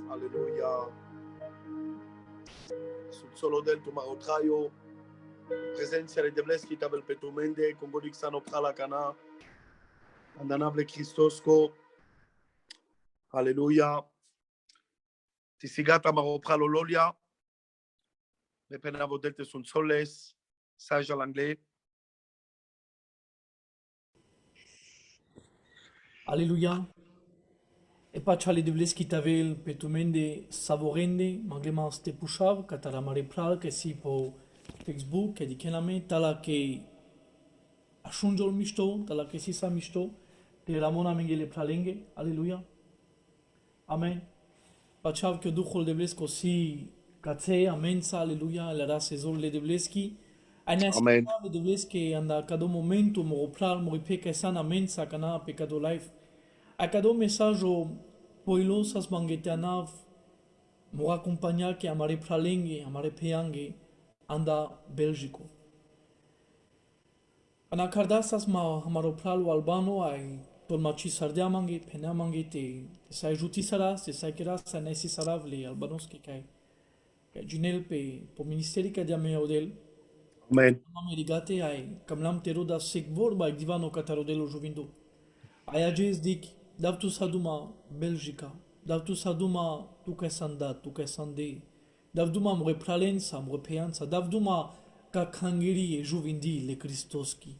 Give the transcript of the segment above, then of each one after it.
Aleluia. Sunt solo del tu marotraio. Prezenția de Devleski tabel pe tu mende, Congolic sanophala cana. Andanable Christosco. Aleluia. Tisigata maropralo lolia. Le penavo delte sunt soles. Sage à l'anglais. Alléluia. E pachale de vleski tavel petumende savorende manglema ste pushav katara mare pral que si po Facebook que dikename tala que ashunjol misto tala que si sa misto te ramona mengele pralenge. Alléluia. Amen. Pachav que duhol de vlesko si katse amen sa alléluia la race zol de vleski. Amen. Amen. De vleski anda cada momento mo pral mo peka sana amen sa kana pecado life. A cada mensagem poilosas mangetanav mo acompanhar que amare pralengue amare peangue anda Bélgico. Ana cardasas ma amaro pralo albano ai tolmachi sardia mangi pena mangi te sai jutisara se sai kera sa nesi saravle albanoski kai ginel pe po ministeri ka dia meodel. Amen. Amerigate ai kamlam teroda sekvor ba divano katarodelo juvindo. Ayajes dik Davtu saduma Belgica, davtu saduma tuke sanda, tuke sande, davduma mre pralensa, mre peansa, davduma ka kangiri e juvindi le Kristoski,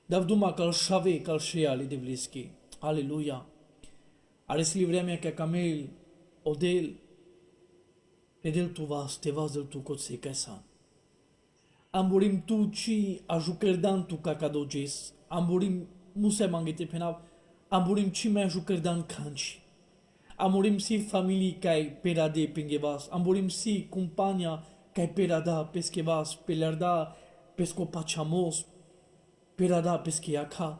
davduma kal shave, kal shea le devleski. Aleluia. Ares livremia ka kamel, odel, edel tu vas, te vas del tu kotse kesan. Amburim tu ci ajukerdan tu kakadojes, amburim muse mangete penav, Amburim cime jucărdan canci. Amurim si familii cai perade pingevas. Amburim si compania cai perada pesquevas, pelarda pesco pachamos, perada pesquiaca.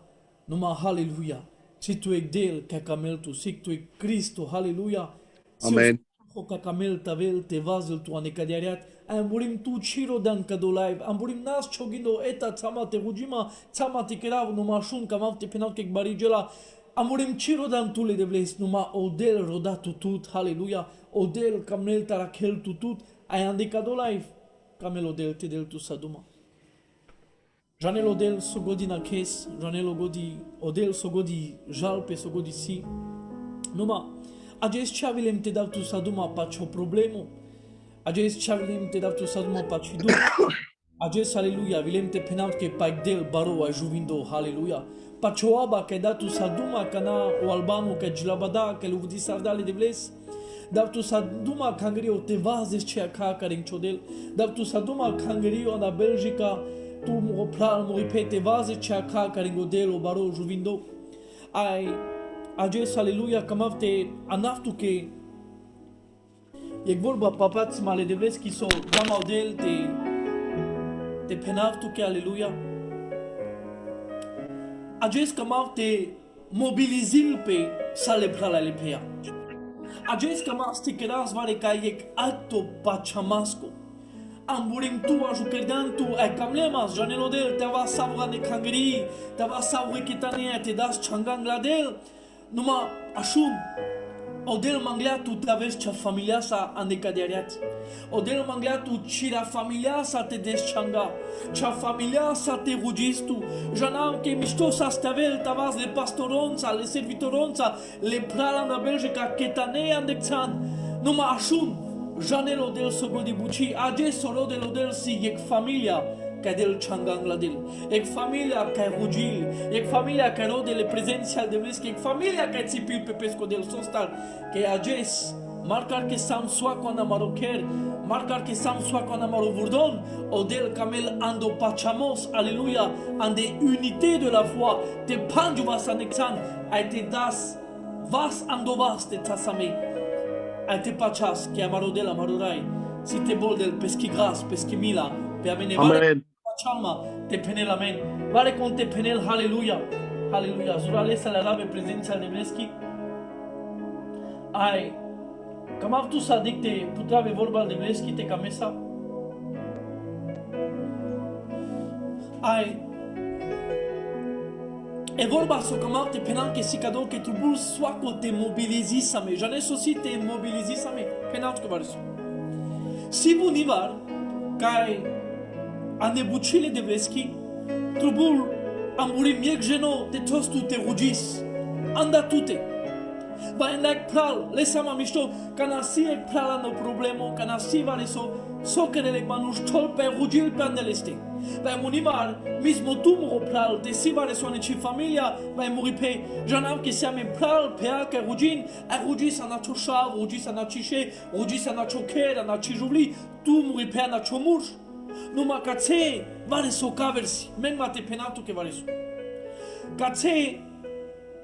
Numa haleluia. Si tu ec del ca camel tu, si tu ec Cristo, haleluia. Si Amen. o ca camel tavel te vazel tu anecadiariat. Amburim tu ciro dan cadolive. Amburim nas chogindo eta tsama te rugima, tsama te kerav numa shun camav te penal kek barigela. Amurim ciro dan tule de bles numa odel roda tutut, haleluia, odel camel tarakel tutut, ai andicado live, camel odel te del tu saduma. Janel odel sogodi na kes, janel odel sogodi jalpe sogodi si. Numa, ages chavilem te dav tu saduma pacho problemo, ages chavilem te dav tu saduma pachidu, ages haleluia, vilem te penalt ke paigdel baro a juvindo, haleluia. Pachoaba que datu saduma cana o albano que jlabada que luvdi sardale de bles datu saduma cangrio te vazes ce ca care chodel datu saduma cangrio na Belgica tu mo pral mo ripete vazes ce ca care godelo baro juvindo ai ages aleluia camavte anaftu que e vorba papați male de bles so dama odel te penaftu que aleluia Ages camav te mobilizil pe celebra la lepea. Ages camav te keras vare kayek acto pachamasco. Amburim tu ajukerdan tu ai kamlemas janelo del te va savra ne kangri, te va savre kitane te das changangladel. Numa ashun Odel manglea tu traves cea familia sa andecaderiat. Odel manglea tu cira familia sa te deschanga. Cea familia sa te rugistu. Janam che misto sa stavel tavas le pastoronța, le servitoronța, le pralanda Belgica ketane andexan. Numa ashun Janel odel sogodi buci, age solo del odel si ek familia. Ca del changangladel, ek familia ca rugil, ek familia ca rode le prezenția de vlesc, ek familia ca țipil pe pesco del sostal, că ages, marcar que sam soaco ana marocher, marcar que sam soaco ana marovurdon, odel camel ando pachamos, aleluia, ande unité de la foi, te panju vas anexan, ai te das, vas ando vas te tasame, ai te pachas, que amarodel amarorai, si te bol del peschi gras, peschi mila, pe amenevare. Amen. Chalma, te penel amen. Vale con te penel, haleluia. Haleluia. Zurale să le lave prezența de Neveschi. Ai, cam avtu să dicte putrave vorba de Neveschi te camesa. Ai, E vorba să camarte penal che si cado che trubul soaco te mobilizisame. Já nem sosi te mobilizisame. Penal que varis. Si bunivar cai a nebucile de vleski trubul amuri miec geno te tostu te rugis. Anda tute. Vai andar pral, lesama misto, canasi e prala no problemo, canasi vale so que le manus tolpe rugil pandeleste. Vai munimar, mismo tu moro pral, de si vale soane ci familia, vai muripe, janav che siame pral, pea che rugin, a rugis ana choshav, rugis ana chiche, rugis ana choker, ana chijuli, tu muripe ana chomush. Numa catse, vale so caversi, men mate penato che vale so. Catse,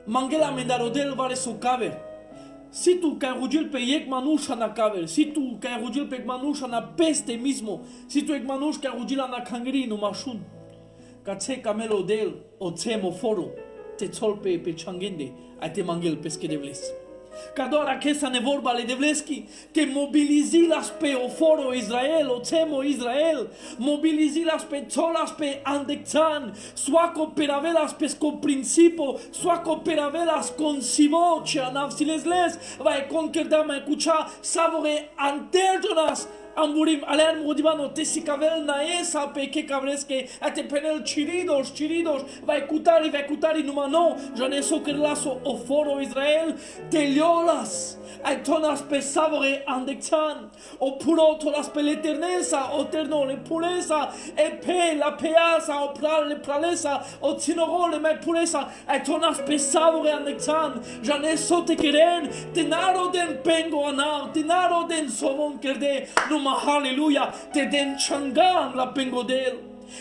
Mangela mendarodel vare so caver. Si tu ca rugil pe yek manush na caver, si tu ca rugil pe manush na peste mismo, si tu ek manush ca rugil na kangri no mashun. Ca tse camelo del o tsemo foro, te tsolpe pe changende, a te mangel pesche devles. Ca doar achesa ne vorba le devleski, che mobilizi las pe o foro Israel, o tsemo Israel, mobilizi las pe tsolas pe andectan, soaco per avelas pesco principo, soaco per avelas con sivo, ce anav silesles, vai conquerda mai cucha, savore anterjonas, Amburim alean modivano tesi cavel na esa pe che cavresche a te penel chiridos vai cutari numano jane so que laso o foro Israel te liolas ai tonas pe savore andectan o puro tolas pe l'eternesa o terno le pureza e pe la peasa o le pralesa o tinogole mai pureza ai tonas pe savore andectan jane so te queren tenaro den pengo anam tenaro den sovon kerde numa Hallelujah, te den changan la pengodel,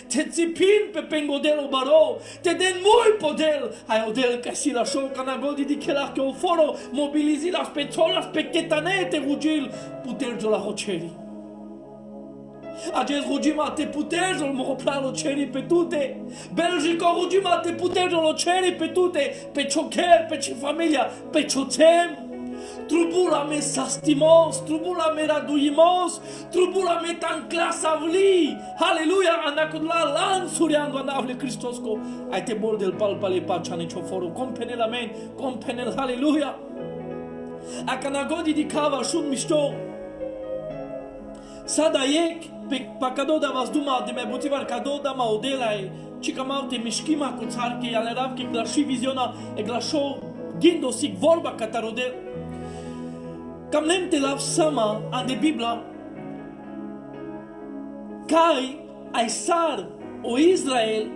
te zipin pe pengodel baro, te den muy podel, ai odel che si lasciò canagodi di che la che o foro mobilizi las petolas pe chetanete rugil, putergio la roceri. Ages rugima te putergio il moroplano ceri pe tute, Belgico rugima te putergio lo ceri pe tute, pe choker, pe ci famiglia, pe chotem. Trubula me sastimos, trubula me raduimos, trubula me tan clasavli. Halleluja, anacudla lan suriando anavle Christosco. Ai te bol del palpale pacciane cioforo, compenel amen, compenel halleluja. A canagodi di cava shun misto. Sadayek, pacado da vazduma de me butivar cado da maudelai, cicamaute mishkima kutsarke, alerav ke glashi visiona e glasho gindo sig vorba catarodel. Cam nem te lav sama an de Bibla, cai ai sar o Israel,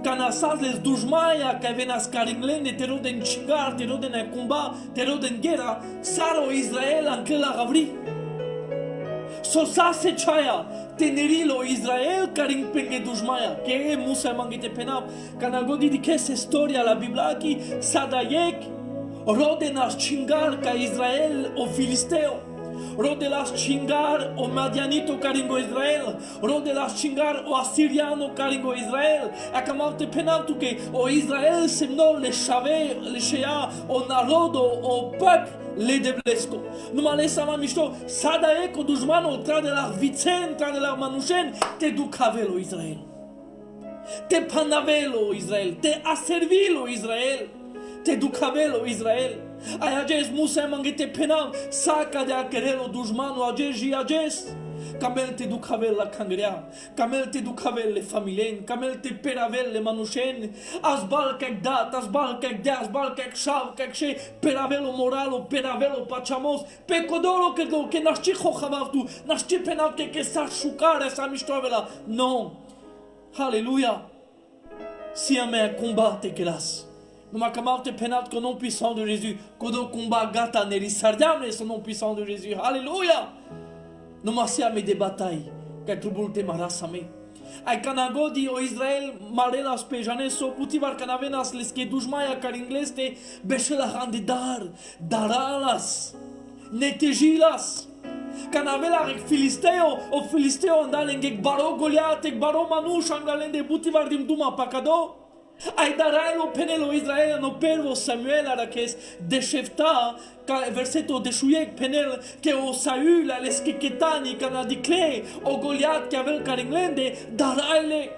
ca nasas les dujmaia, ca venas caringlene, te roden chingar, te roden a comba, te roden guerra, sar o Israel anche la gavri. So sa se chaya, tenerilo Israel carin penge dujmaia, che e musa mangite penab, ca nagodi di che se storia la Bibla aki, sadayek, Rodenas chingar ca Israel o Filisteo, rodelas chingar o Madianito caringo Israel, rodelas chingar o Asiriano caringo Israel, acamante penaltu que o Israel semnò le shea o narodo o peuple le deblesco. Numa lesama misto sada eco dujmano tra de la vicen, tra de la manushen, te ducavelo Israel, te panavelo Israel, te aservilo Israel. Te ducavelo Israel. Ai ages musa mangete penam saca de aquerelo dujmano ages e ages. Camel te ducavel la cangrea, camel te ducavel le familien, camel te peravel le manushen, asbal kek dat, asbal kek de, asbal kek shav, kek she, peravelo moralo, peravelo pachamos, pe codolo que nasci chochavavtu, nasci penam que sa shucare sa mishtovela. Non. Alléluia. Si a me combate que las. Nous m'accamarte penat qu'au nom puissant de Jésus, qu'au combat gata neri sardiam son nom puissant de Jésus. Alléluia. Nous m'assiame des batailles, qu'à trubulte marasame. Ai canagodi o Israel marelas pe janeso putivar canavenas les que dujmaya caringleste beshela hande daralas, netejilas. Canavela rec Filisteo, o Filisteo andalengek baro Goliat, ek baro Manush andalende putivar dim duma pacado. Ai daraelo penelo Israel no pervo Samuel araques de Shefta, verseto de Shuyek penel que o Saül les que ketani canadicle o Goliath que avel caringlende daraile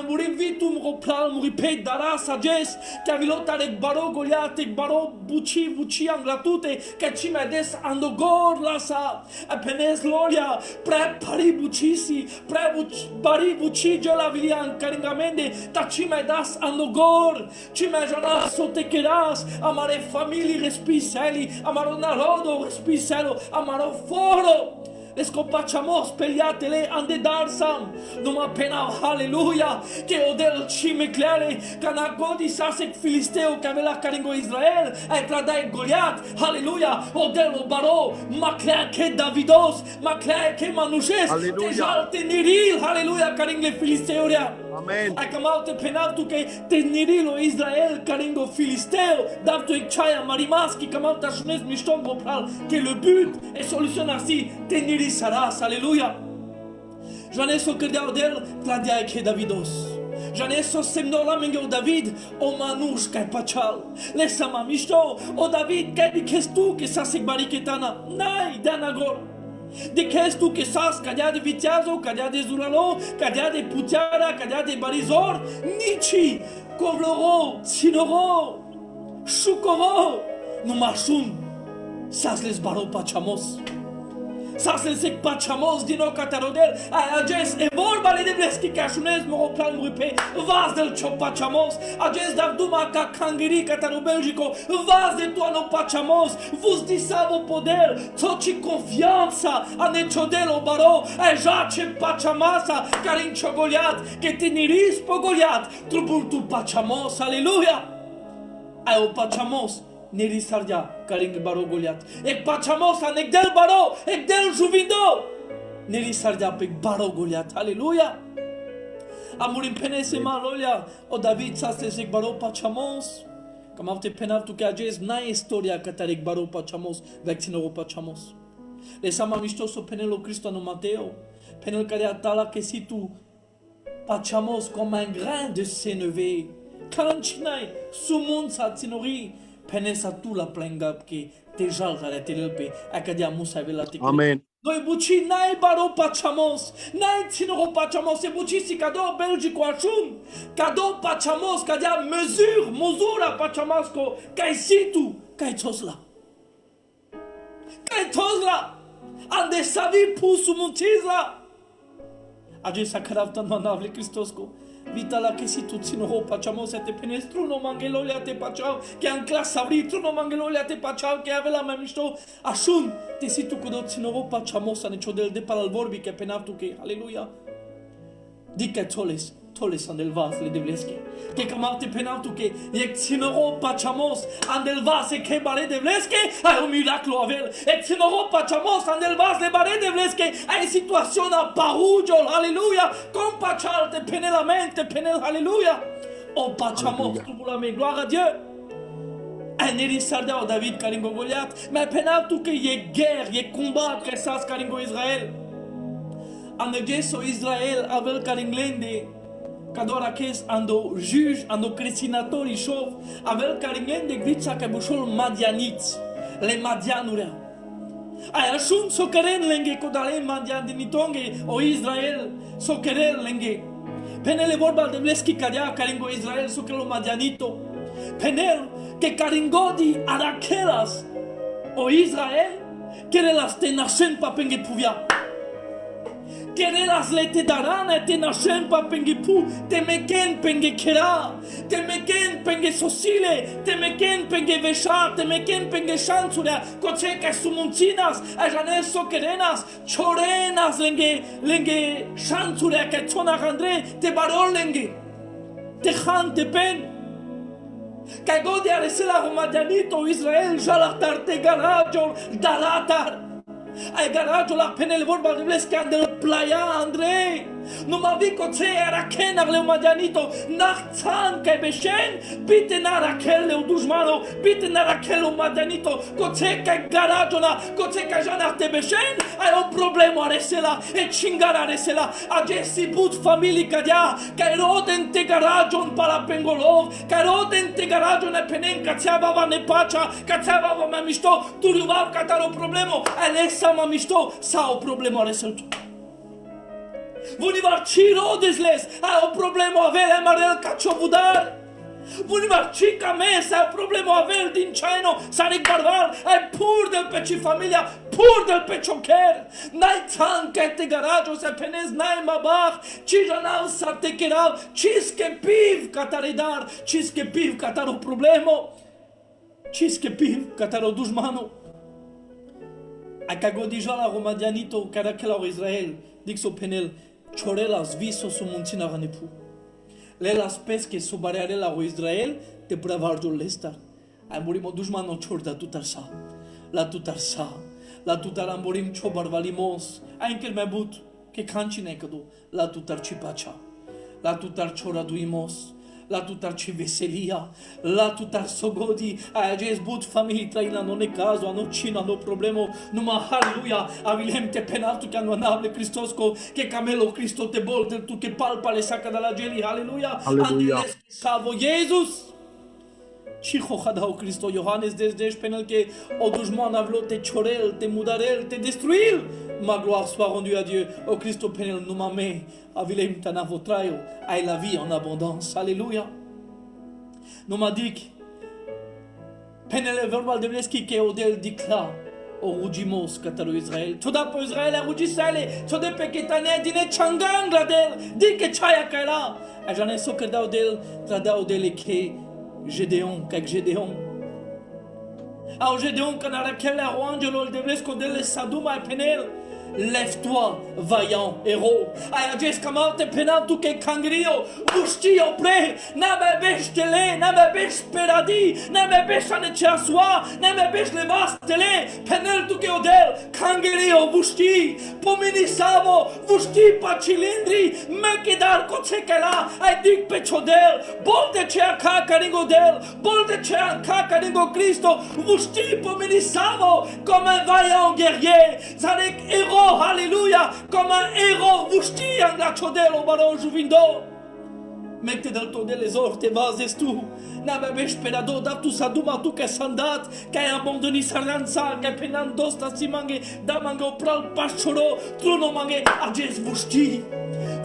Muri vitum ropral, muri pe dara sages, cavilota rec baro goliate, baro buci anglatute, che ci medes andogor lasa, apenes loria, pre pari bucisi, pre bari buci la vilian caringamende, ta ci medas andogor, ci mejaras sotekeras, amare famili respiseli, amaro narodo respiselo, amaro foro. Escopachamos peliatele ande darsam numa pena halleluja que odel chime clare kana godi sasek filisteo kavela karingo Israel ekladai Goliat halleluja odel baro makla ke Davidos makla ke Manushes tejalte niril halleluja karingle filisteoria amen akamaute penavtu ke te nirilo Israel karingo filisteo davtu ekchaya marimaski kamauta shnes mishton gopral que le but est solution ainsi te niril Saras, alléluia. J'en ai so kerdiaudel, kladia eke Davidos. J'en ai so semnola mengo David, o manush kai pachal. Lesa mamishto, o David kai di kestu ke sasek bariketana. Nai, danagor. De kestu que sas, kadia de vitiazo, kadia de zuralo, kadia de putiara, kadia de barizor, nichi, kovloro, sinoro, shukoro, numashun, sas les baro pachamos. Saselsek pachamos dino kataroder ajes evor bale de bleski kashunes mo plan rupe vaz del chopachamos ajes davduma ka kangiri kataro belgico vaz de tua no pachamos vos disavo poder tochi confiança ane chodelo baro jache pachamasa karin chogoliat que teniris pogoliat trubul tu pachamos alleluia ao pachamos Neri sarja karing baro Goliat. Ek pachamos anek del baro, ek del juvindo. Neri sarja pek baro Goliat. Alléluia. Amurim penese malolia. O David sasek baro pachamos. Comme avte penav tu kajes na historia katarek baro pachamos, vexinoro pachamos. Les samamistos o penelo Cristo no Mateo. Penel kariatala que si tu pachamos comme un grain de sénévé. Kanchinai sumon satsinori. Penesa tu la plenga que te jalgare telpe akadia musa vela te amen noi buci nai baro pachamos nai tinoro pachamos e buci si kado belgico achum kado pachamos kadia mesure mozura pachamasco kai situ kai tosla ande savi pusu muntizla age sakaravtan manavle Christosco Vitala che si tu zino pachamo se te penestru no mangelolia te pachao che an classe avritru no mangelolia te pachao che avela mamisto ashun te si tu kudo zino pachamo sa ne chodel de para al vorbi che penavtu che alleluia dica toles andel vas le devleski che kamate penavtu che yek zino pachamos andel vas e che bare devleski ai un miracolo avel e zino pachamos andel vas le bare devleski ai situazione a parugio alleluia con pachal te penelamente penel alleluia o pachamos tribulame gloire à Dieu un erisarda o David karingo Goliath mais penavtu che yek guerre yek combat que sas karingo Israël Anegeso Israël avel karinglende Kadora kes ando juge ando crescinatori chov avel karingen de gritsa ke bushol madianit le madianuria ay ashun sokeren lenge kodale madian de nitonge o Israel sokeren lenge penele borbal de bleski kadia karingo Israel sokelo madianito penel que karingodi arakelas o Israel kere las tenachen papenge puvia Quereras le te darán a te nachen pa penge pu, te meken penge kera, te meken penge sosile, te meken penge veshar, te meken penge chansuria, coche que sumuntinas, a janeso querenas, chorenas lenge chansuria que chona randre, te barol lenge, te han te pen. Cago de aresela romadianito Israel, jalatar te garajo, dalatar. Ai garaggio la penele vorba de blesca del playa Andrei nu ma vi coce era kenar le madianito nachtan ke beshen bitte na rakel le dujmano bitte na rakel madianito coce ke garaggio na coce ke jana te beshen ai un problema aresela e chingara aresela a jesi but family kadia ke roten te garaggio para pengolov ke roten te garaggio ne penen kaciava va ne pacha kaciava va mamisto tu ruvav kataro problemo alessa mamisto sa o problema areselto Vunivarci rodesles, a o problemă avere marel cacciovudar. Vunivarci camese, a o problemă avere din China, saric barbar, ai pur del pe ci familia, pur del pe choker. Nai tan che te garaggio se penes nai mabach, ci janal sa te keral, cische piv cataridar, cische piv catar o problema. Cische piv catar o dușmano. A cagodijo la romadianito caraquela o Israel, dixo penel, chorelas viso su munțina ranepu. Le las pesche su barearela o Israel, te bravarjo lestar. Ai morimo dușmano chorda tutarsa. La tutarsa. La tutar amborim chobarvalimos. Ai închel mai but, che cancine cădu. La tutar cipacha. La tutar choraduimos. La tutar ci veselia, la tutar sogodi, ai ages but familii traina non e caso, no cina, no problemo, numa halleluja, avilem te penaltu che anonable Cristosco, che camelo Cristo te bolder tu che palpa le saca dalla geli, halleluja, andiles salvo Jesus. Și hohadau Cristo Iohannes desde penal que o dușman avlo te chorel, te mudarel, te destruil. Ma gloire soit rendue à Dieu. O Cristo penel numame, avilem tanavo traio, ai la vie en abondance. Alléluia. Numa dic, penele verbal de bleski que odel dicla, o rugimos cataro Israel. Toda po Israel a rugisale, toda pe ketane dine changangla del, dic chaya kaila. A jane so que dau del, tradau del que Gédéon, kak Gédéon. Au Gédéon canara kelle angelul de vresco dele saduma e penel. Lève-toi, vaillant héros. Ayajes kamate penal tu que cangrio, vustio pre, name besh tele, name besh peradi, name besh anechea soa, name besh levas tele, penel tu que odel, cangrio, vusti, pomini savo, vusti pa cilindri, mekedar kotsekela, ai dic pe chodel, bol de cea ca caringodel, bol de cea ca caringo Cristo, vusti pomini savo, comme un vaillant guerrier, zarek héros. Alléluia, comme un héros vusti en la chodelo baron juvindo. Mecte del to les or te vazes tu. N'ave beș perado da tu saduma tu che sandat, che ai abandoni saranza, che penan dosta si mange, da mango pral pachoro, truno mange ages vusti.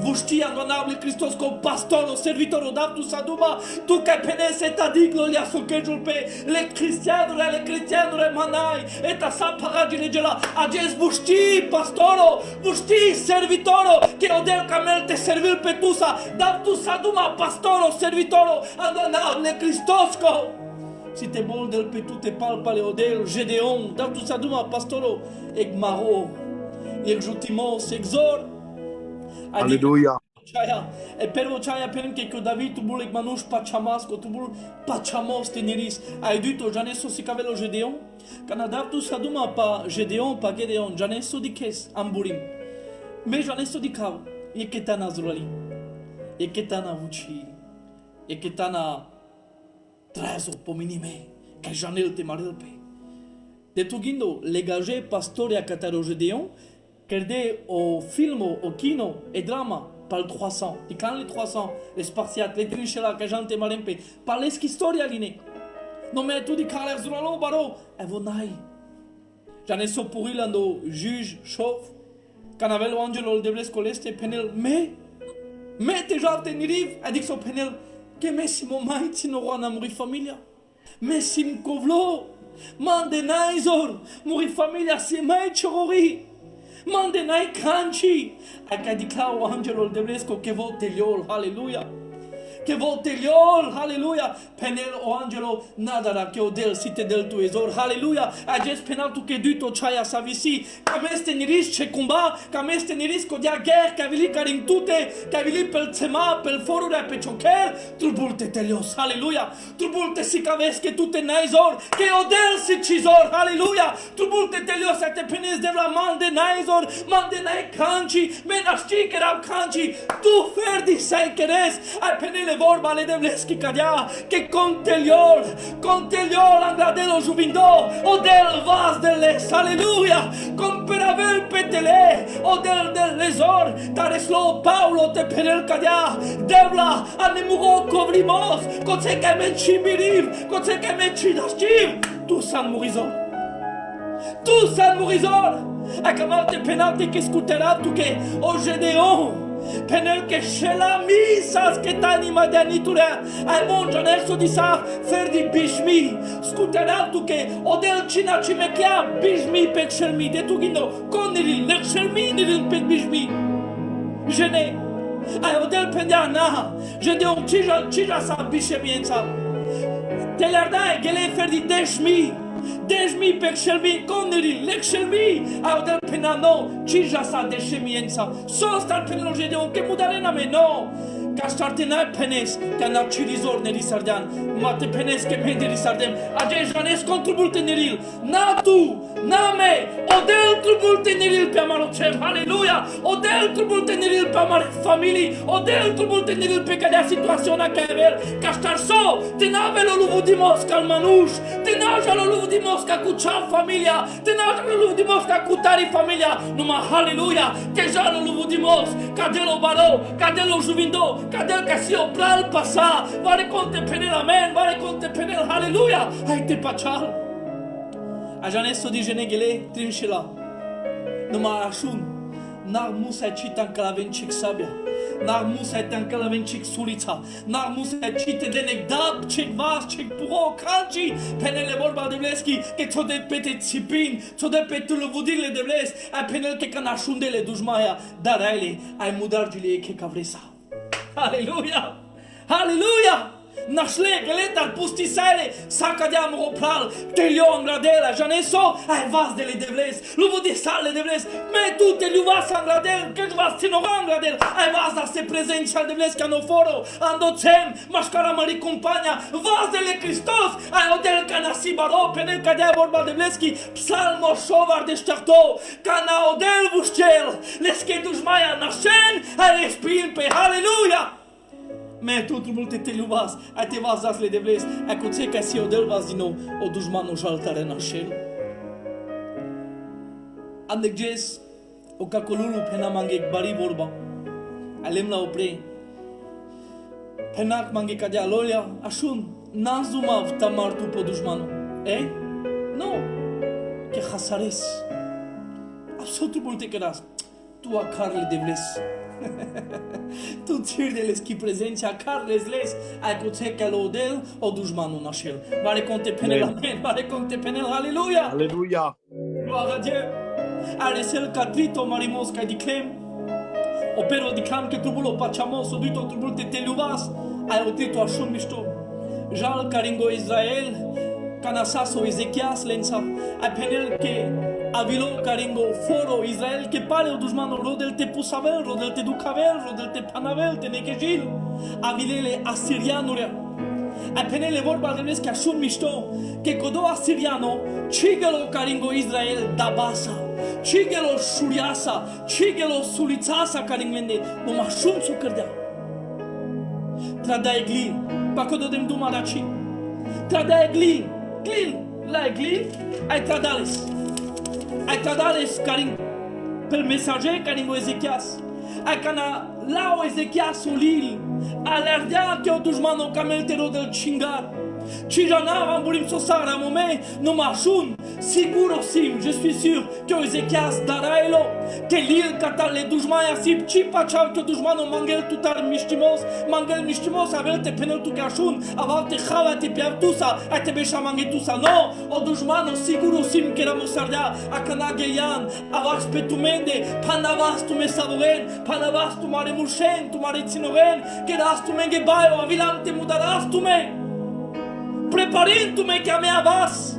Vusti andonable Christos co pastoro, servitoro da tu saduma, tu che penese ta diglo li asocejul pe le cristianure manai, et a sa paragine gela, ages vusti pastoro, vusti servitoro, che odel camel te servil pe tusa, da tu saduma pastoro, servitoro, andonable Christosco. Si te boldel pe tu te palpa le odel, Gédéon, da tu saduma pastoro, ec maro, ec jutimos, exor. Aleluia. E per vocea per che David tu bul manush pachamasco tu bul pachamos teniris ai dito janesso si cavelo Gédéon Canada tu saduma pa Gédéon pa Gédéon janesso di kes amburim me janesso di cav e che tana zroli e che tana vuci e che tana trazo pominime che janel te marilpe de tugindo legage pastoria cataro Gédéon Kerde au film, au kino et drama, par le 300. Et quand les 300, les Spartiates, les Trinchela, que j'en témoigne, par les historia liné. Non mais tout dit Carles Zuralo, baro, et vous n'aille. J'en ai so pourri l'ando juge, chauve, quand avait l'angelo de blescoleste, penel, mais déjà te n'irive, a dit que so penel, que me si mon maït, si no roi mourir familia. Mais si m'kovlo, mande naizor, mourir familia, si maït chorori. Mande nai canci, a cadicao angelul de blesco che volte liol, alleluia. Che volte liol, alleluia. Penel o angelo nadara che odel site del tu esor, alleluia. Ages penal tu che duto chaia savisi, cameste niris che comba, cameste niris co dia guerre, cavili carin tute, cavili pel tsema, pel forure pe choker, trubulte telios, alleluia. Trubulte si cavesche tute naizor, che odel si cizor, alleluia. Trubulte telios te penes de la mande naizor, mande nai canci, menasti che rab canci, tu ferdi sai che res, ai penele vorba le devleschi cadia, che conteliol angradelo juvindo, o del vas delles, alleluia, con per aver petele, o del lesor, tareslo Paulo te penel cadia, devla, anemuro covrimos, coce che me ci miriv, coce che me ci dastiv, tu san murizor, a camarte penalti che scuterà tu che, o Gédéon, Penel che scelami sa che t'anima di anitura. Ai mon gianesso di sa ferdi bishmi. Scuterà tu che odel cina cimechia bishmi pe shelmi. De tu gindo coniril le shelmi niril pe bishmi. Jene. Ai odel pendiana. Je de un cija sa bishemienza. Te lardai gele ferdi deshmi. Deshmi pe shelmi coniril le shelmi. Ai odel penano cija sa deshemienza. Sostar penelo je de un che mudarena me no. Ca startenai penes ca na cirizor neri sardan. Mate penes che menderi sardem. Age janes contribulte neril. Na tu, na me, odel tribulte neril pe amarocem. Aleluia! Odel tribulte neril pe amare familii. Odel tribulte neril pe cadea situaționa ca ever. Ca star so, te nave lo luvu di mosca al manuș. Te naja lo luvu di mosca cu cea familia. Te naja lo luvu di mosca cu tari familia. Numai aleluia! Te ja lo luvu di mos. Cadelo baro, cadelo juvindo. Cadel ca si opral pasa. Vare conte penel amen. Vare conte penel aleluia. Hai te pacial. Ajanesso di genegele trinșila. Numai așun. N-ar musai citan calavencic sabia. N-ar musai tan calavencic sulița. N-ar musai cite de negdab, cec vas, cec puro, calci. Penele vorba de vleschi, că ți-o de pe te țipin, ți-o de pe tuluvudirile de vles. Ai penel că can așundele dușmaia, dar aile, ai mudargile că ca vresa. Aleluia! Aleluia! Nașle, geletar, pustisaile, saca de amropral, telion, gradela, janeso, ai vas de le devles, luvu de sale devles, me tu te liuvas angradel, că vas tinoran gradel, ai vas da se prezenți al devles canoforo, andocem, mașcara mări compania, vas de le Cristos, ai odel canasi baro, penel cadea vorba devleski, psalmo șovar de ștarto, cana odel vușcel, lesche dușmaia nașen, ai respin pe aleluia! Me tu multe te ljubas, a te vas zasle de vles, a cu ce ca si odel vas din nou, o dușmanu jaltare nașel. Andegjes, o cacolulu pena mangek bari vorba, alem la opre. Penak mange cadea lolia, așun, nazumav tamar tu po dușmanu. No, că hasares. Absolut multe căras, tu a carle de vles. Tu țirdeles ki prezenția carles les ai cu ce că lodel o dușmanu nașel. Vare conte penel amen, vare conte penel aleluia. Aleluia. Gloire à Dieu. Are sel cadrito marimos ca diclem. Opero diclam că trubulo pachamos o duito trubul te teluvas. Ai otrito așun mișto. Jal caringo Israel. Canasaso Ezechias lența. Ai penel că avilo caringo foro Israel que pare o dușmanu rodel te pusavel, rodel te ducavel, rodel te panavel, te nekejil. Avilele asirianurea. Ai penele vorba de vezi că așun mișto, că codo asiriano, cigelo caringo Israel dabasa, cigelo șuriasa, cigelo sulițasa caringmende, nu mă așun su cărdea. Tradea eglin, pa codo dem duma daci. Tradea eglin, la eglin, ai tradales. Ai tradales caring pel mesager caringo Ezechias. Ai cana lao Ezechias olil. Alardea că o dușmano camel te rodel cingar. Cijana amburim sosara mome no mashun siguro sim je suis sûr que Ezechias darailo que lil katale dușmania sip chipa chau que dușmano mangel tutar mishtimos avel te penel tu kashun aval te khava te piartusa a te besha mangetusa no o dușmano siguro sim que era mosardea a kanagelian avas petumende panavas tu mesavoren panavas tu mare mushen tu mare tsinoren que das tu menge baio avilam te mudaras tu me preparindu-me que a minha voz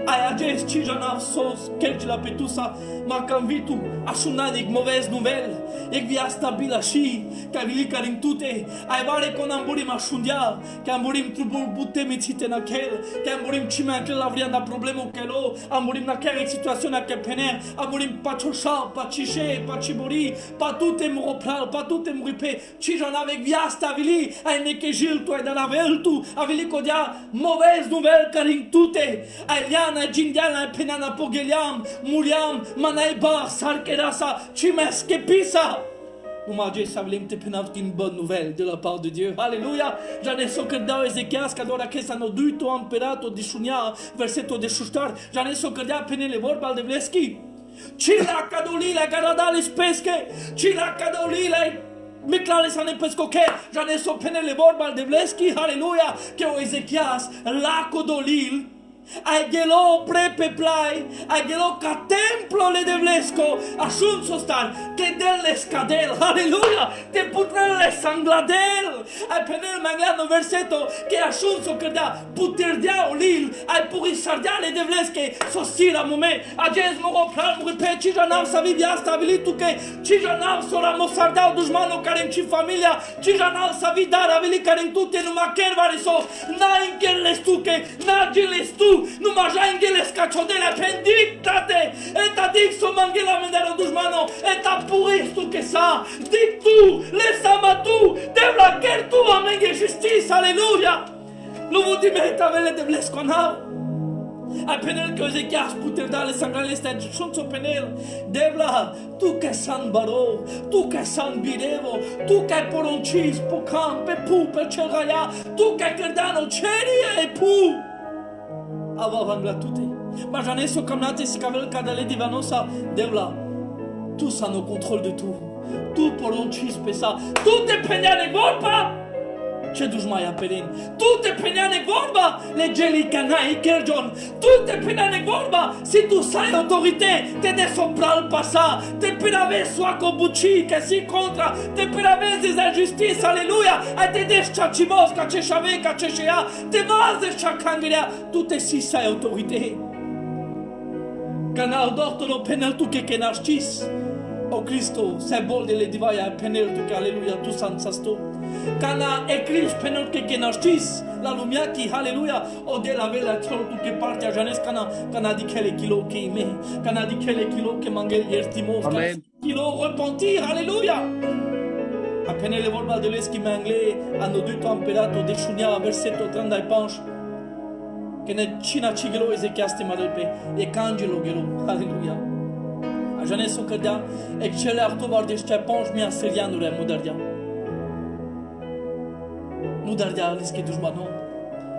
ai acest cijanav sos kelci la petusa ma canvitu așunanik movez nuvel ek via stabila și ca vili carin tute ai vare con amburim așundia că amburim trubul butemicite na kel că amburim cime aquel la vrianda problemo kelo amburim na kel situaționa que pener amburim pachoșa pachișe pachibori patute muropral patute muripe cijanav ek via stabili ai nekejil tu ai danavel tu avili codia movez nuvel carin tute ai liana gindiana penana pogeliam muriam manai bar sarkerasa cimeske pisa. Numai Dieu savlim te penavti une bonne nouvelle de la part de Dieu. Alléluia. J'en ai socredea Ezechias că doar acesta no duito amperato di shunia verseto de shushtar. J'en ai socredea penele vorba de vleski. Cila cadolila garadales pesche. Cila cadolila Miklale sane pescoche, jane so penele vorba de vleski, halleluja, che o Ezechias, laco dolil, ai gelo prepe plai, ai gelo ca templo le de vlesco, asun so star, che delle scadel, halleluja, te putrelle sangladel, ai penel mangiano versetto, che asun so credea, puterdia olil, ai purisardia le de vlesche, so sira mume, ages mo pral mo pe ci janav sa vivia stabilitu che ci janav so la mosardao dușmano care ci familia, ci janav sa vidara veli care tutte nu ma kervari so, na ingeles tu che, na geles tu, nu ma jangeles cacciodele pendictate, et a dic so mangela mendero dușmano, et a puristu che sa, dic tu, lesama tu, devla ker tu amenge justice, alleluia, luvudimenta vele de vlesconau. A penel că Ezechias puter dale sangrale este șunțo penel. Devla, tu că san baro, tu că san birevo, tu că poroncis pocam pe pu pe cergaia, tu că cerdano cerie e pu. Ava vangla tute. Ma janeso camnate si cavel cadale divanosa. Devla, tu san au contrôle de tout. Tu poroncis pe sa, tu te peneane vorba. Ce duci mai apelin? Tu te peneane vorba, legeli canai kerjon. Tu te peneane vorba, si tu sai autorité, te de sopral pasa, te perave soaco buci, che si contra, te perave des injustices, alléluia, a te deschachimos, ca ce chave, ca ce chea, te vas de chacangria, tu te si sai autorité. Canal d'ortono penel tu che narcis. O Cristo, symbol de le divaia penel tu che alléluia, tu san sasto. Cana eclis penel che narcis, la lumia qui alléluia, o de la vela tolo tu che parte a janes cana di quelle kilo che me, cana di quelle kilo che mangel yertimos, kilo repentir, alléluia. A penele vorba de leschi mangle, hanno due temperato de shunia versetto 30 e panche. Che ne cina cigelo Ezechias te madalpe, e cangelo gelo, alléluia. A janes o credea, excele arto vardește panche mi-a serianule moderdia. Nu dardea leschi dușmano.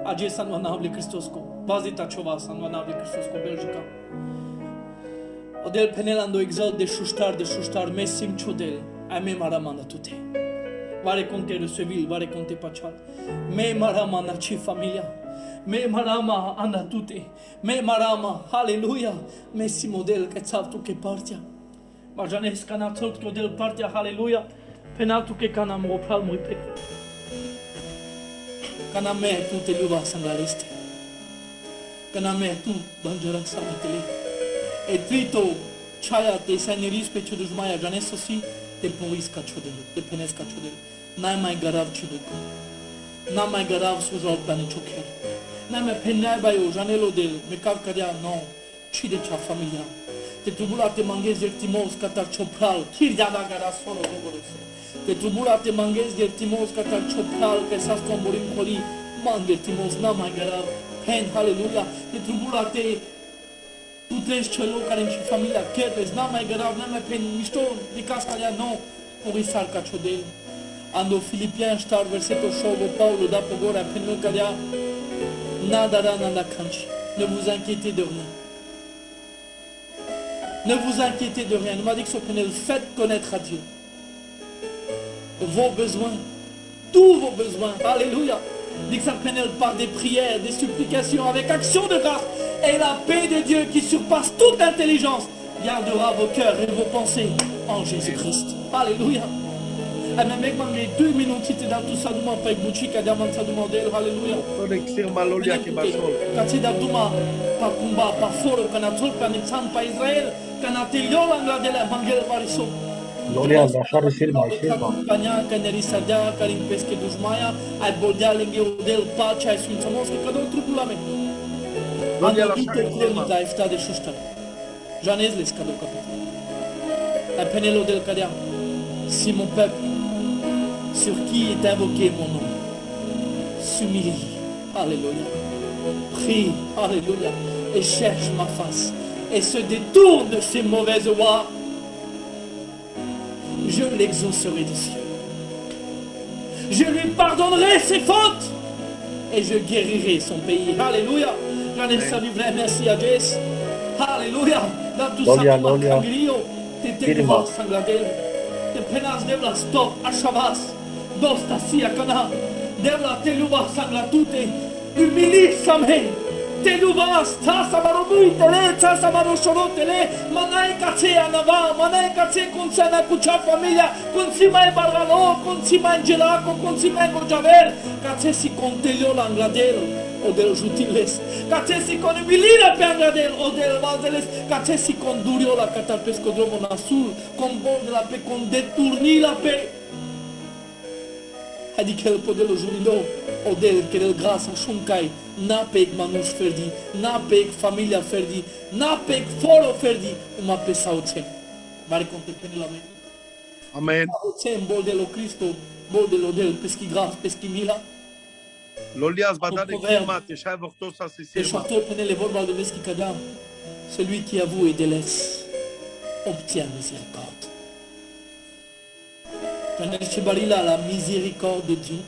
Age san vanavle Cristosco. Vazita ciova san vanavle Cristosco Belgica. Odel penelando exalt de șuștar, mesim ciodel. Ai me maramana tute. Vare conte răsevil, vare conte paciat. Me marama naci familia. Me marama ana tute. Me marama, halleluja. Messi model che tu che partia. Ma janes cana tot che odel partia, halleluja. Penatu che cana mo pral mo pe. Cana me tu te luva sanglariste. Cana me tu banjera samatele. E trito chaya te saneris pe ciudus maia janesso si te pois cacciodel, te penes cacciodel. N-ai mai garav ciuduc. N-ai mai garav sujol plane cioccher. N-ai mai penai bai o janelo del mecav cadea no. Ci de cea familia. Te tribula te manghezi ertimos catar ciopral. Chirdia da gara solo dogoros. Te tribula te manghezi ertimos catar ciopral che sa scomborim coli. Mang ertimos n-ai mai garav. Pen, halleluja. Te tribula te tu treci celor care și familia kertes, n-am mai gărav, n-am mai pen mișto de cascalea nou, porisar ca ciodel. Ando Filipian star versetul 8, Paulo da pe gora pentru că dea nada canci. Ne vous inquiétez de rien. Ne vous inquiétez de rien. Numai să spunem, faites connaître à Dieu vos besoins, tous vos besoins. Alléluia. Dit que ça prenait par des prières, des supplications, avec action de grâce. Et la paix de Dieu qui surpasse toute intelligence gardera vos cœurs et vos pensées en Jésus-Christ. Alléluia. Et même avec les 2 minutes, si tu es dans tout ça, nous m'en paye bouchi, qu'à diamant ça demandé, alléluia. Quand tu es dans tout ma, par combat, par fort, quand tu es dans tout par Israël, quand tu es dans l'évangile, variso. Lolia, lasciare firma, firma. Campania, caneri sardia, carin pesche dușmaia, ai boldea lângă del pace, ai sfințamos, că cadou trupul la mine. Lolia, Ando lasciare dute firma. cronița efta de șuștar. Janez les cadou capet. Ai penelo del cadea. Si mon peuple, sur qui est invoqué mon nom, s'humilie, alléluia, prie, alléluia, et cherche ma face, et se détourne de ses mauvaises voies, je l'exaucerai des cieux. Je lui pardonnerai ses fautes, et je guérirai son pays. Alléluia. J'en ai salué, merci à Dieu. Alléluia. Dans tout ça, Lolia, Lolia. t'étais Firma. devant Sangladel. te penas devla stop a Shabas, dosta si a Kana, devla te luba sanglatute, humilissame, te luba sta samarobuitele, sta samaroshorotele, manai kace anava, manai kace consana kucha famiglia, consima e bargalo, consima e gelaco, consima e gorjaver, kace si contelio l'angladero. O del jutiles, cacesi con Emilina Piangradel, o del Vazeles, cacesi con Durio la Catarpescodromo Nasul, con Bord la Pe, con Deturni la Pe. A dit qu'elle peut le jurino, o del qu'elle grâce à Shunkai, n'a pek manus ferdi, n'a pek familia ferdi, n'a pek foro ferdi, uma pesa oce. Mari contempene la me. Amen. Oce, bol de lo Cristo, bol de lo del peschi grâce, peschi mila. Lolias badane kilma, te shai vortos a Le sisirma. chanteur prenait les voleurs de Veski Kadam. Celui qui avoue et délaisse obtient miséricorde. Prenez Chebarila la miséricorde de Dieu.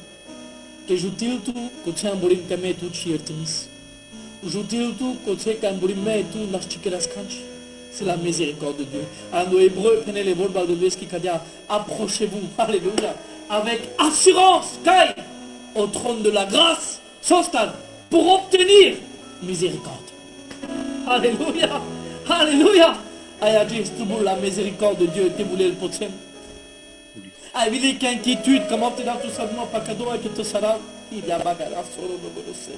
Que joue-t-il tout, que tu as borim kame tout chiertimis. Joue-t-il tout, que tu as borim me tout n'achikeras kanch. C'est la miséricorde de Dieu. Alors nos Hébreux, prenez les voleurs de Veski Kadam. Approchez-vous, alléluia, avec assurance, Kai, au trône de la grâce, Sostan, pour obtenir miséricorde. Alléluia, alléluia. Aya Dieu, pour la miséricorde de Dieu, te voulez le potem. Avili qu'inquiétude, comment tu dans tout ça, non pas cadeau et que tu seras, il y a bagara solo de bolosé.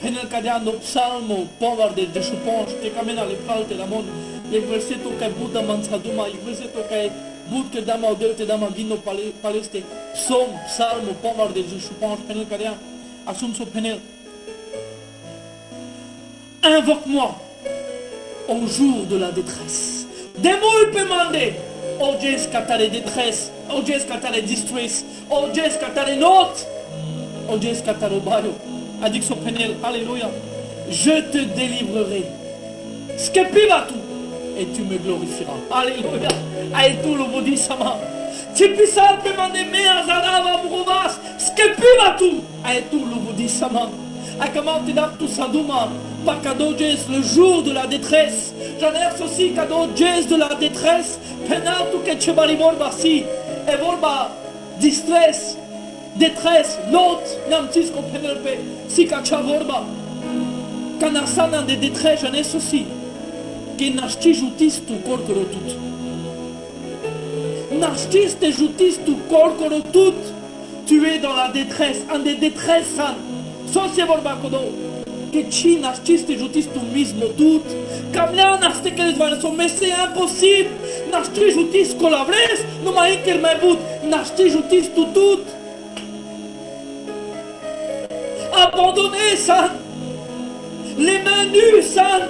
Penel Kadiano psalmo, povar de chuponge, te camena le pralte la mon, le verseto che Buddha manzaduma, il verseto che Bud que dama odel te dama vino paleste, psom, psalmo, povar de chuponge, penel Kadian, assunso penel. Invoque-moi au jour de la détresse. Des mots il peut demander. Oh Dieu, qu'à les détresse. Oh Dieu, qu'à les distress. Oh Dieu, qu'à les notes. Oh Dieu, qu'à le baio. A dit que son penel, alléluia. Je te délivrerai. Ce que piva tout. Et tu me glorifieras. Alléluia. Aïe tout le body sama. Tu peux ça demander, mais à Zarava Brouvas. Ce que piva tout. Aïe tout le body sama. A comment tu donnes tout ça douma. Pas cadeau Dieu le jour de la détresse. J'en ai aussi cadeau Dieu de la détresse. Pendant tout que tu vas borba si. Et borba distress, détresse, l'autre, n'amtis qu'on pénelpe. Si kacha borba. Kanasana de détresse, j'en ai aussi. Que n'acheti joutis tout corps que tout. N'acheti te joutis tout corps que tout. Tu es dans la détresse, en des détresses. Sosie borba kodo. Que tu n'achètes tu mismo tout. Camlia n'achète que les vannes, mais c'est impossible. N'achètes justice colabres, non m'a que le même bout. N'achètes justice tout. Abandonné ça. Les mains nues ça.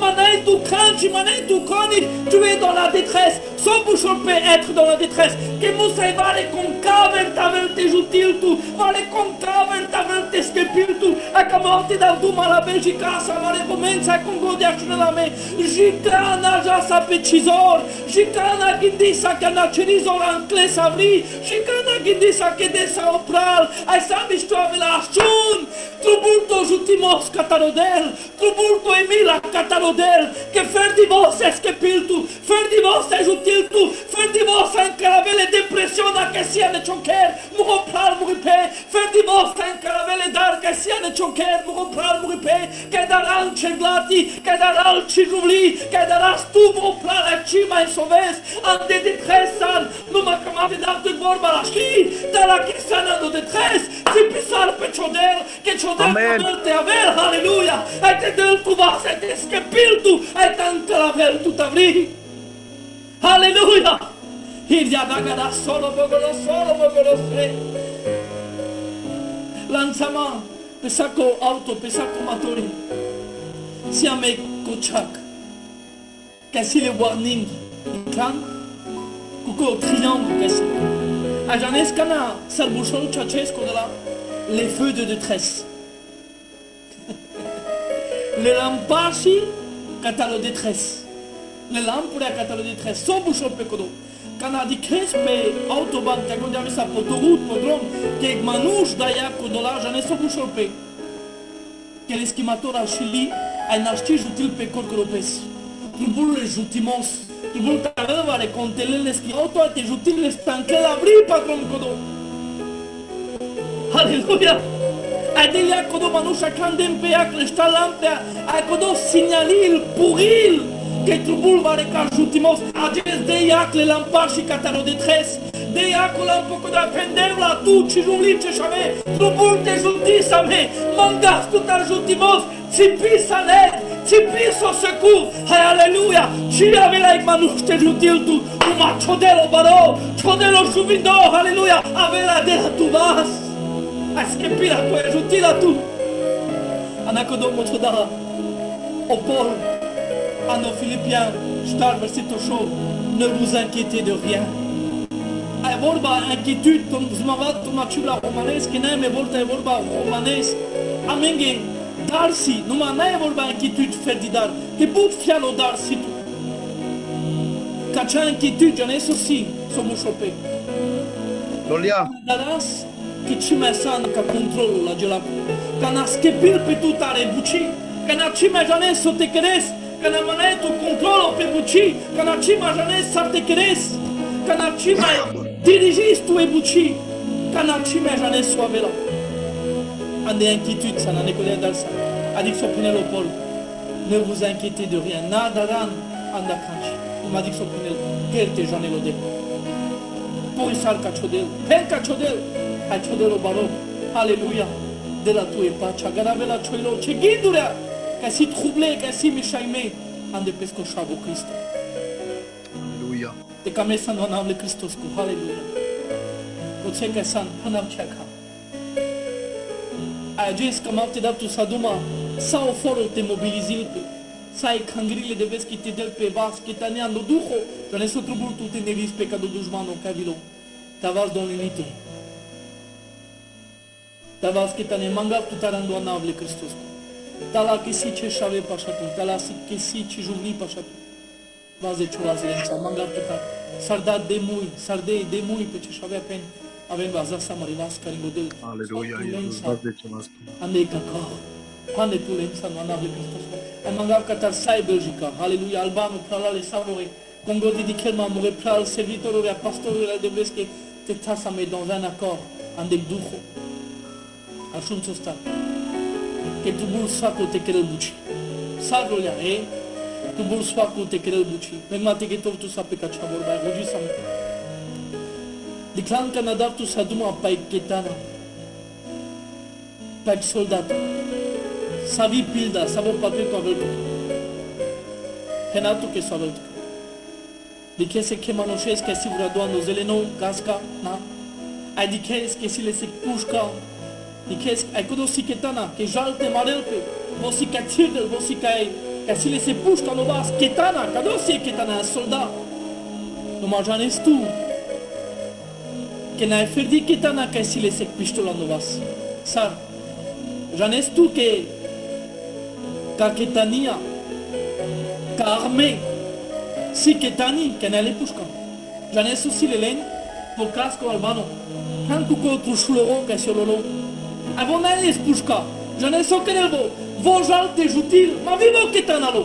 Manaï tout cranchi, manaï tout coni. Tu es dans la détresse. Son bouchon peut être dans la détresse. Que Moussa va les concaver, t'avel te jutil tout. Va les concaver, t'avel te skepil tout. A comment te dal tout mal à Belgique, ça va les commencer à Congo d'Achunalame. Jicana ja sa pechizor. Jicana gindi sa cana cherizor ancle savri. Jicana gindi sa kede sa opral. Ai sabi sto avela chun. Trubulto jutimos catarodel. Trubulto emila catarodel. Que faire divorce skepil tout. Faire divorce jutil tout. Faire divorce encaravele depression a che sia ne chonker. Mugo pral muripe. Faire divorce encaravele dar che sia ne chonker. Mugo pral muripe. Che daran ceglati. Che daral ciguvli. Che daras tu mugo pral a cima in soves. Ande détresse. Nu ma camate dar de vorba la chi. Dalla che sana no détresse. Si pisar pe chodel. Che chodel te aver. Alléluia. Et te del tu vas et te skepiltu. Et ancaravel tu t'avri. Alléluia. Il y a bagada solo bogorose. Lansama, pesako auto, pesako matori. Si a me kochak. Kasi le warning. Kan. Kuko triangle kasi. A janes kana salbuchon chachesko de là. Les feux de détresse. Les lampashi catalogue détresse. Le lampure a catalogue détresse. Son bouchon pecodo. Quand on dit crespe autobahn, quand on dit ça autoroute, podrom, que manouche d'ailleurs que dans l'argent est son bouchon pe. Que l'esquimateur a Chili a un acheté jutil pe corcoropes. Pour les jutimos Tu vuoi avere con te le schioto e ti giuti le stanche la bripa con codo. Alleluia. E degli accodo manuscia candempe a clesta lampea, a codo signalil, puril, che tu vuoi avere cajutimos, a des dei acle lampaci cataro de tres, dei acole un poco da penderla, tu ci giuli ce chame, tu vuoi te giuti same, mangas tu tarjutimos, ci pisa led. Ci piso secours, alléluia, ci aveva in mano te giutil tu, ma chodelo baro, chodelo subindo, alléluia, aveva della tu vas, a schepira tu e giutila tu, anakodo mochoda, au Paul, à nos Philippiens, star versetto show, ne vous inquiétez de rien. E vorba inquiétude, ton zmavat, ton machula romanes, che ne me volta e vorba romanes, amenge. Darsi, nu mai n-ai vorba inquiétude ferdidar, te pot fialo darsi tu. Ca cea inquiétude, già ne sosi, sono șope. Lolia. Daras, che ci mai sanno ca controlul la gelapu, ca na schepil pe tu tare buci, ca na ci mai già ne so te queres, ca na manai tu controlul pe buci, ca na ci mai già ne sa te queres, ca na ci mai dirigis tu e buci, ca na ci mai già ne so avela. Ande inquiétude, ça n'en est que dans ça. A dit que son Pinel au Paul, ne vous inquiétez de rien. Nadaran, anda kanchi. Il m'a dit que son Pinel, quel te j'en ai l'odé. Pour Isal kachodel, pen kachodel, a chodel au baro. Alléluia. De la tu et pas, chagarave la choilo, che guidura, qu'à si troublé, qu'à si méchaimé, ande pesco chavo Christ. Alléluia. Te camesan no anable Christos, alléluia. Poce que san, hanav cheka. Agenți că m-au te dat tu să aduma sau fără te mobilizilpe, să ai cangrile de vezi că te del pe vas, că te neando duho, că ne s-o trubul tu te nevis pe ca do dușmano ca vilo, ta vas do limite. Ta vas că te ne mangav tu tarando anavle Hristos. Ta la că si ce șave pașa tu, ta la că si ce juvni pașa tu. Vas de ciula zelența, mangav tu tar. S-ar dat de mui pe ce șavea pen. Avem baza sa marivas care model. Aleluia, Iisus, de ce mă spune. Ande cacao. Quando tu lensa no anable Christos. E mangav catar sai Belgica. Aleluia, albano pralale savore. Congodi di kelma more pral servitorul e pastorul de vezi că te tasa me dans un accord. Ande duho. Ajunge sta. Che tu bul saco te querel buci. Sagolia, tu bul saco te querel buci. Megmate che tu sape ca ce vorba. Rogi sa me. Declan că n-a dat tu să adumă pe Chetana, pe soldat. Să vii pilda, să vă patru cu avel. Henatu că să avel. De ce se chema noșesc că si vrea doamnă zeleno, casca, na? Ai de ce că si le se pușca? De ce ai cu dosi Chetana, că jalte marelpe, vosi ca țirdel, vosi ca si le se pușca no vas Chetana, ca dosi Chetana soldat. Nu mă janesc tu. Que n'a ferdi que tana que si les sec pistola novas. Sar. Janes tu que ketania ka armé si ketani que n'a le pushka. Janes aussi le len pour casco albano. Han tu ko tu shloro que sur lolo. Avon les pushka. Janes o que nelbo. Vojal te jutil. Ma vivo ketanalo.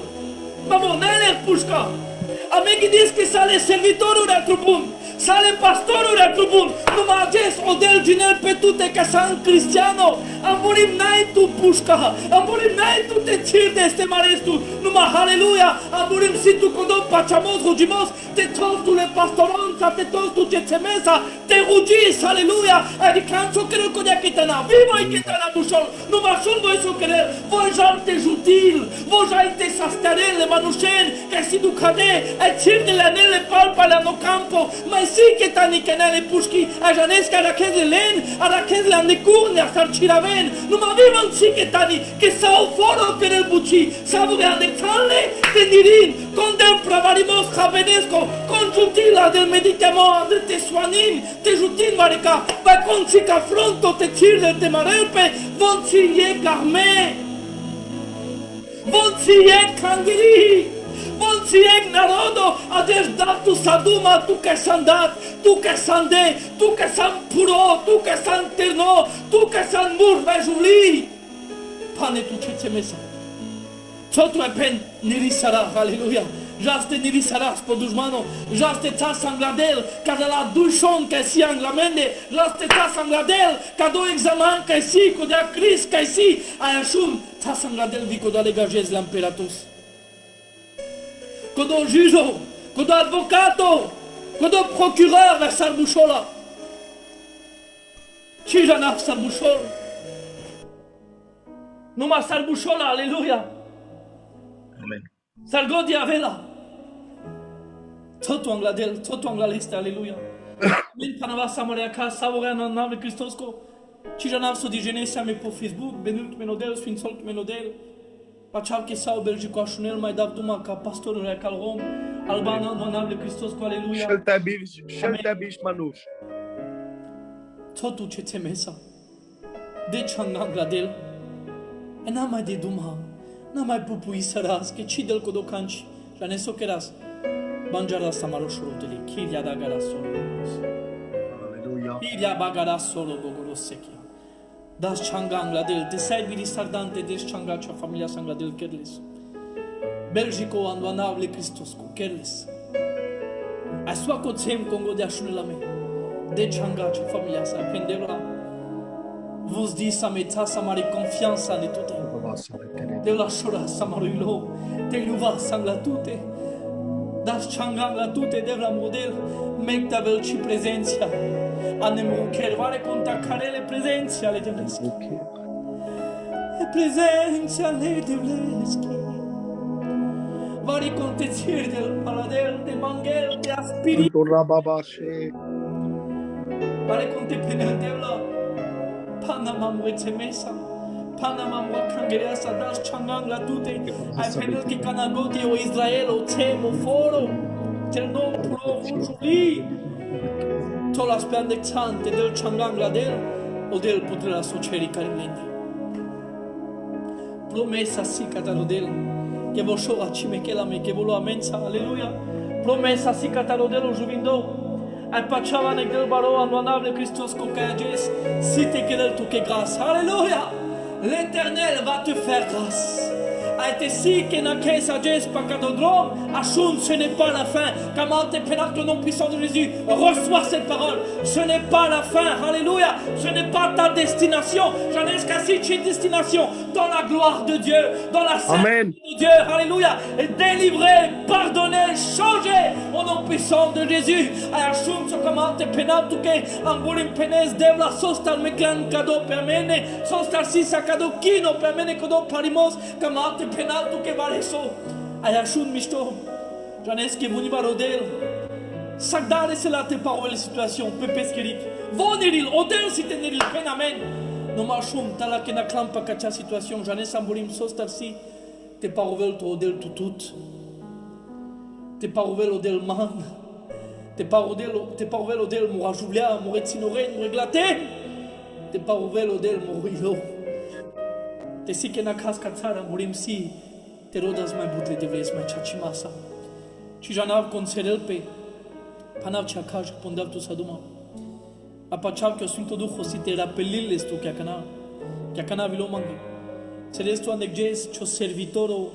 Ma bon les pushka. Amegi dis que sale servitorul de trupun. Sale pastorul de trupun. Nu mă acest odel ginel pe tute ca san cristiano. Am murit n-ai tu pușca. Am murit n-ai tu te cirde este marestu. Nu mă haleluia. Am murit si tu codo pachamos rugimos. Te tos tu le pastoronța. Te tos tu ce țemesa. Te rugis. Haleluia. Adică am s-o querer codia ketana. Vivo i ketana mușol. Nu mă șol voi s-o querer. Voi jal te jutil. Voi jal te sasterele manușeni. Ca si du cade. Ai cirdele anele palpale no campo. Mai si ketani che nele pușchi. Ai janesca la cheze len. A la cheze la necurne a sarciraven. Nu mă vivan si ketani. Che sau foro per el buci. Sau de talle. Te dirin. Condem pravarimos javenesco. Conjutila del medicament. De te soanin. Te jutin marica. Va conci ca fronto te cirde te marelpe. Von si e carme. Von si e cangiri. Volcieg narodo, adeși dat tu saduma, tu că s-am dat, tu că s-am de, tu că s-am puro, tu că s-am terno, tu că s-am mur, vai juli. Pane tu ce ți mesa. Totul e pen nirisara, aleluia. Jaste nirisaras po dușmano, jaste ta sangladel, ca de la dușon ca si anglamende, jaste ta sangladel, ca do examen ca si, co de a cris ca si, ayașun, ta sangladel vico da legajez l'imperatus. Co do jujo, co do advocato, co do procureur vers sarbușola. Ce janaf sarbușol? Numai sarbușola, aleluia! Amen. Sargodia vela. Totu angladel, totu anglaleste, aleluia. Min panava samaria ca savorea na nave Cristosco. Ci janav so digenesa me po Facebook, benult menodel, sfințolt menodel. Paceau che sau Belgico așunel mai dav duma ca pastorul rea cal Rom. Albana na nave Cristosco, aleluia. Sheltabish manush. Totu ce temesa. Deci angladel. E n-am mai de duma. N-am mai pupui săras, că ci del codocanci. La ne socheras. Banjara samaroșurutele, chilia da gara solo. Aleluia. Chilia bagara solo bogorosekia. Das changangla del, te sai viri sardante des changa cha familia sangla del kerles. Belgico andoanavle Cristosco, kerles. A sua coțem Congo de așune la me. De changa cha familia sa pendela. Vos di sa meta sa mari confianța ne tute. De la șora sa maruilo, te luva sangla tute. Das changam la tute de la model, mecta velci prezenția. Anem vare contacarele prezenția le devleschi. E prezenția le devleschi. Vari contețiri del paladel, de manghel, de aspirit. Vari conte penel de la Panama muețe mesa. Panama mua cangerea sa das changam la tute. Ai penel che canagoti o Israel o temo foro. Terno pro juli. Tola splandexante del changam la del o del putrela socieri carimlendi. Promessa si catalodel che vosora cimechela me che volo amensa, alleluia. Promessa si catalodel o juvindo. Ai pachava nec del baro anuanable Christos cocages. Si te quedel tu che grâce, alléluia. L'Éternel va te faire grâce. A été si que n'a qu'un sagesse pas cadodrome, Achoun, ce n'est pas la fin. Comment te pénal au nom puissant de Jésus, reçois cette parole. Ce n'est pas la fin, alléluia. Ce n'est pas ta destination. J'en ai qu'à une destination dans la gloire de Dieu, dans la sainteté de Dieu, alléluia. Et délivré, pardonné, changé au nom puissant de Jésus. Achoun, ce comment te pénal tout que ambulim penes devla sostal meclan cadeau permene, sostal sisa cadeau kino permene cadeau parimos, comment te penal tu que vareso ayashun misto janes que vuni varodel sagdare c'est là te parole situation pepeskerik voniril odel si teneril penamen no machum tala que na clampa kacha situation janes ambulim sostarsi te parole to odel tutut te parole odel man te parole odel morajublia moretsinore moreglate te parole odel morilo. Te si că na casca țara murim si te rodas mai butle de vezi mai chachi masa. Și janav conserel pe panav cha kaj pondav tu saduma. Apachav que o Sfântul Duh o si te rapelil esto que cana vilo mangi. Celeste anegjes cho servitoro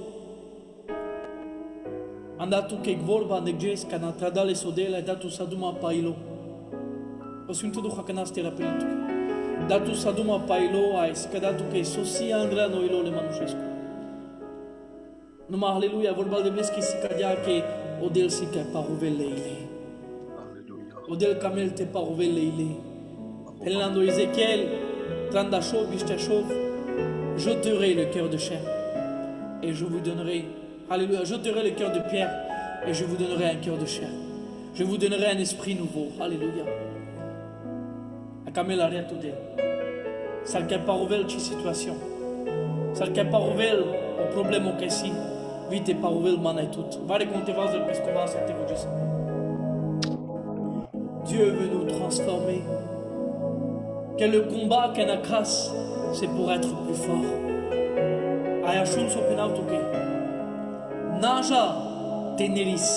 andatu que vorba anegjes cana tradale sodela datu saduma pailo. O Sfântul Duh cana te rapelil tu. Datu saduma pailo ais, că datu că sosia Andrea noilo le manușescu. Numai aleluia, vorba de vezi că si cadea că odel si că paruveleile. Odel camel te paruveleile. Pelando Ezechiel, Trandashov, Bishtashov, j'ôterai le cœur de chair et je vous donnerai, alléluia, j'ôterai le cœur de pierre et je vous donnerai un cœur de chair. Je vous donnerai un esprit nouveau, alléluia. Camel arrête de ça qui pas ouvert la situation ça qui pas ouvert le problème au cassi vite pas ouvert man et tout va raconter vas le parce qu'on va s'interroger ça Dieu veut nous transformer que le combat qu'on a grâce c'est pour être plus fort ayashun so penal to que naja teneris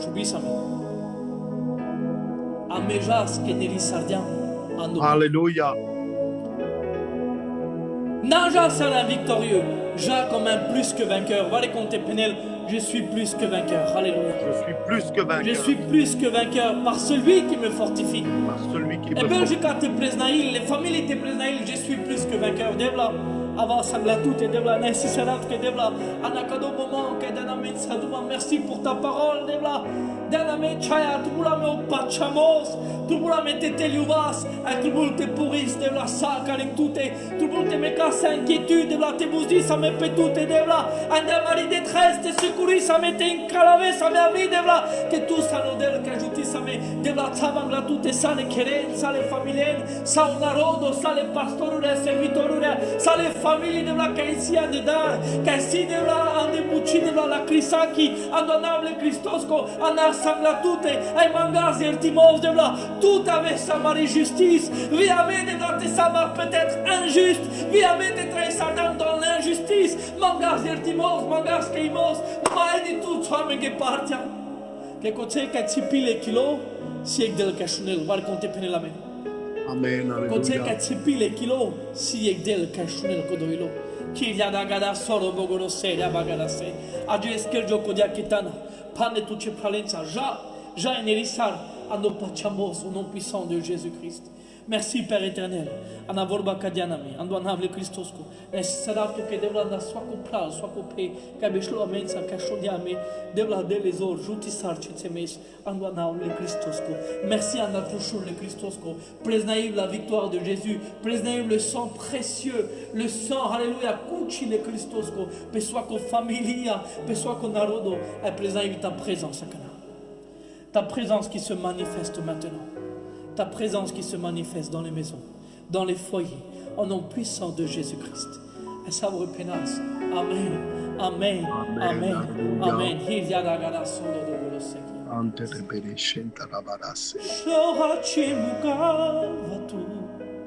shubisame Amejas que nerisardian ando. Alléluia. Naja sera victorieux. Ja comme un plus que vainqueur. Va les compter Penel. Je suis plus que vainqueur. Alléluia. Je suis plus que vainqueur. Je suis plus que vainqueur par celui qui me fortifie. Par celui qui Et me Belgique fortifie. te Presnaïl, les familles te Presnaïl, je suis plus que vainqueur. Devla, avant Sangla tout et Devla, nécessaire que Devla, Anakado moment que Daname Sadouma, merci pour ta parole, Devla. Daname Chaya, tout le monde Pachamos, tout le monde te Liuvas, tout le monde te pourris, Devla, ça, Karim tout et tout le monde te met casse inquiétude, Devla, te bousdi, ça me fait tout et Devla, Andamari détresse, te secouris, ça m'était incalavé, ça m'a appris, Devla, que tout ça nous donne, qu'ajouti, ça me, Devla, Tabangla tout et ça, les querelles, ça les familles, ça on narodo, ça les pasteurs, les serviteurs, ça les familles de la Caïsia de Dar, Caïsi de la Andebuchi de la Crisaki, Andonable Christosco, Anasangla tout et Mangas et Timos de la, tout avec sa marie justice, via de la Tessama peut-être injuste, via de très Satan dans l'injustice, Mangas et Timos, Mangas Keimos, Maïdi tout, soit me partia. Que côté Katsipi les kilos, si ek del Kachunel, va le compter la main. Amen. Kote Alléluia. katsipi le kilo si egdel kashunel kodoilo. Ki yada gada soro bogoro se ya bagada se. Adieu eskerjo kodia kitana. Pane tuche pralenza ja enerissar à nos pachamos au nom puissant de Jésus-Christ. Merci Père éternel. Anavorba kadianami, anduanable Christosco. Necessarato che devla da sua compral, sua cope, cabeshlo amensa kashodiame, devla delezor, juti sarchi temes, anduanable Christosco. Merci à notre jour le Christosco. Presnaïve la victoire de Jésus, presnaïve le sang précieux, le sang, alléluia, cuci le Christosco, pessoa con familia, pessoa con narodo, et presnaïve ta présence, ta présence qui se manifeste maintenant. Ta présence qui se manifeste dans les maisons, dans les foyers, au nom puissant de Jésus-Christ. Et ça vous repénasse. Amen. Amen. Amen. Amen. Ante te perishenta la barasse.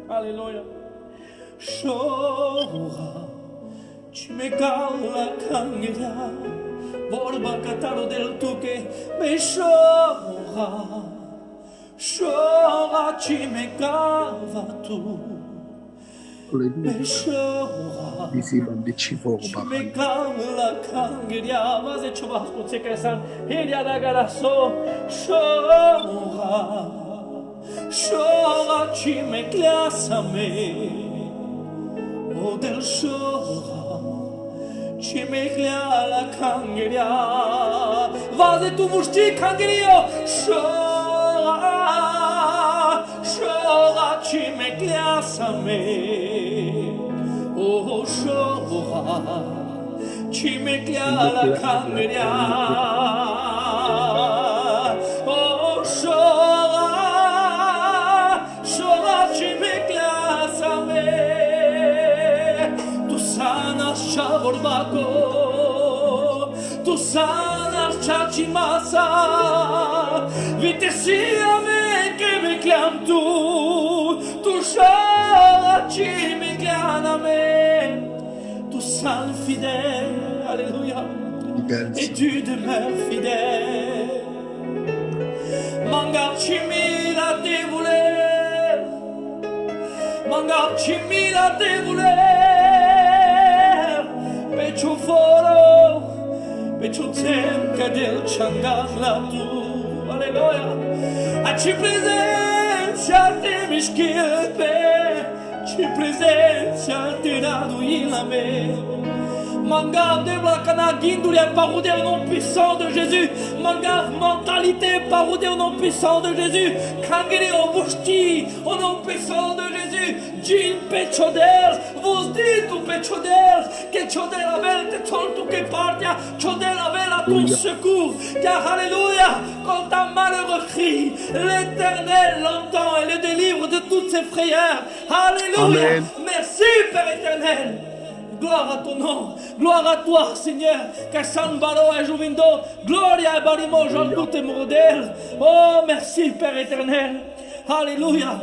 Alléluia. Shora chimekala kangira. Vorba kataro del tuke. Me shora. Shora chimekava tu, me shora chimekava kangeria, vaze chubasco tsekesan, iria da garaso, shora chimeklasame, o del shora chimekla kangeria, vaze tu mushti kangerio, Shora chimekliasame, oh shora chimekliala kangeria, oh shora chimekliasame, tu sanas shaborbako, tu sanas chachimasa, vitesiame. Tu charachi me chianame, tu sens fidèle, alléluia, et tu demeures fidèle. Mangarci mila te voler, mangarci mila te voler, pecho foro, pecho temca del changala tu, alléluia, a ci presenza te mischilpe, ci presenza te radu ilame. Mangav devlakana guindulia parodé au nom puissant de Jésus. Mangav mentalité parodé au nom puissant de Jésus. Kangiri obushti au nom puissant de Jésus. Jin pechoders, vous dites ou pechoders, que chodel avel te toltu que partia, chodel avel à ton secours. Car alléluia, quand un malheureux crie, l'Éternel l'entend et le délivre de toutes ses frayeurs. Alléluia. Amen. Merci Père éternel. Gloire à ton nom, gloire à toi, Seigneur. Kassan Baro et Jouvindo, gloria et barimo, Jean tout et modèle. Oh, merci, Père éternel. Alléluia.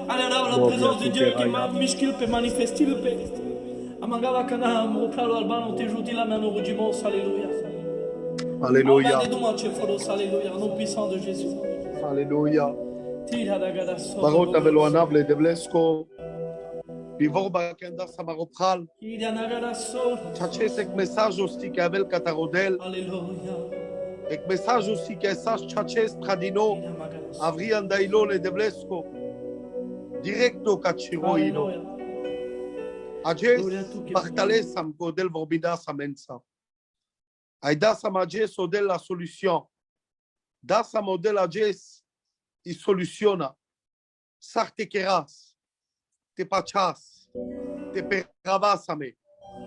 Alléluia, la présence de Dieu qui m'a mishkil peut manifester le Père. Amangava kana, mokralo albano, te jouti la main au dumos, alléluia. Alléluia. Alléluia, nom puissant de Jésus. Alléluia. Barota veloanable de Blesco. Pivor Bakanda Samaropral, Tchatchesek message aussi qu'Abel Katarodel, et message aussi qu'Essach Tchatches Tradino, Avrian Dailo le Deblesco, directo Kachiroino, Ajes Bartales Sam Godel Vorbida Samensa, Aida Samajes Odel la solution, Da Samodel Ajes, il solutiona, Sarte Keras. Te pachas, te peravasame,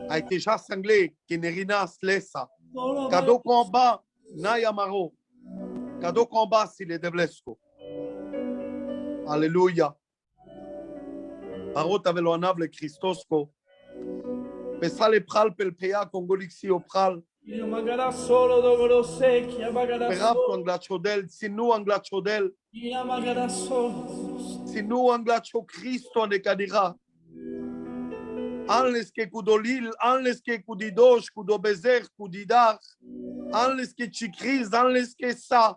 ai te ja sanglé, que nerinas lesa, cado combat, nayamaro, cado combat si le deblesco. Alléluia. Parot avec l'onable Christosco, pesale pral pelpea congolixi opral, perap anglachodel, sinu anglachodel, sinu anglacho Cristo ne kadira. Anles que kudolil, anles que kudidosh, kudobezer, kudidar, anles que chikriz, anles que sa,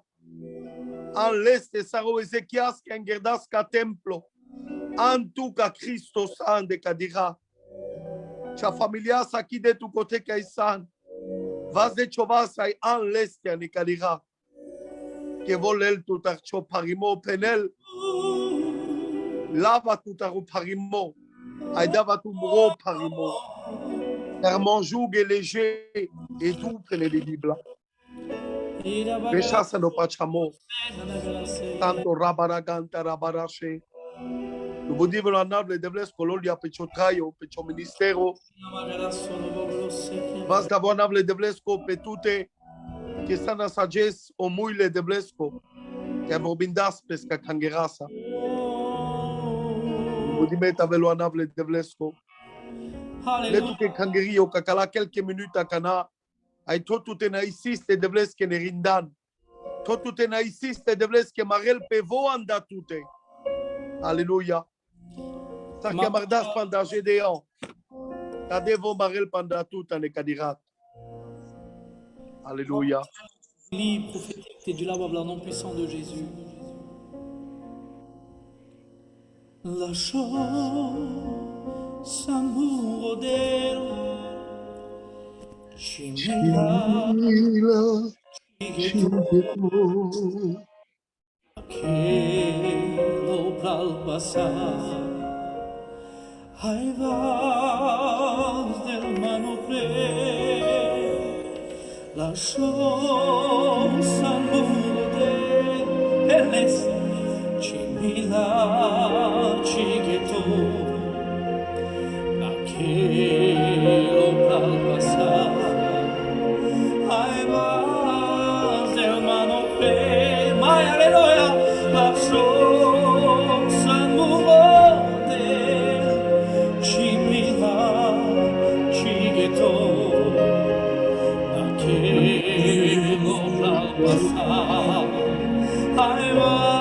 anles que saro Ezequias que engerdas ka templo, antu ka Cristo san de kadira. Cha familia aqui de tu côté kaisan, vas de chovas ay anles que ne kadira. Que volel tout archo parimo penel, lava tout archo parimo. Aïda va tout moro parimo. Car mon joug est léger et doux prenez les Bibles. Rechaça no pachamo. Tanto rabaraganta rabarache. Nous vous disons la nable de blesse colonia pecho traio, pecho ministero. Vas d'avoir nable de blesse ko petute. Que sana sagesse o muile de blesse ko. Que bobindas pesca kangerasa. Dimeta avelo anavle devlesko. Le tuke kangeri o kakala quelques minutes a kana. Ai totute na isiste devleske ne rindan. Totute na isiste devleske marel pevo anda tute. Alléluia. Ça qui amardas panda Gédéon. Tadevo marel panda tuta ne kadirat. Alléluia. Livre prophétique, c'est du lave blanc, nom puissant de Jésus. Lasciò Samuro del Cimila che lo pral passar ai vas del manopre lasciò Samuro del Cimila chiquito, la que lo pral pasar, ay vas del manopre, may aleluya, la sosa del Cimila chiquito, la que lo pral pasar, ay vas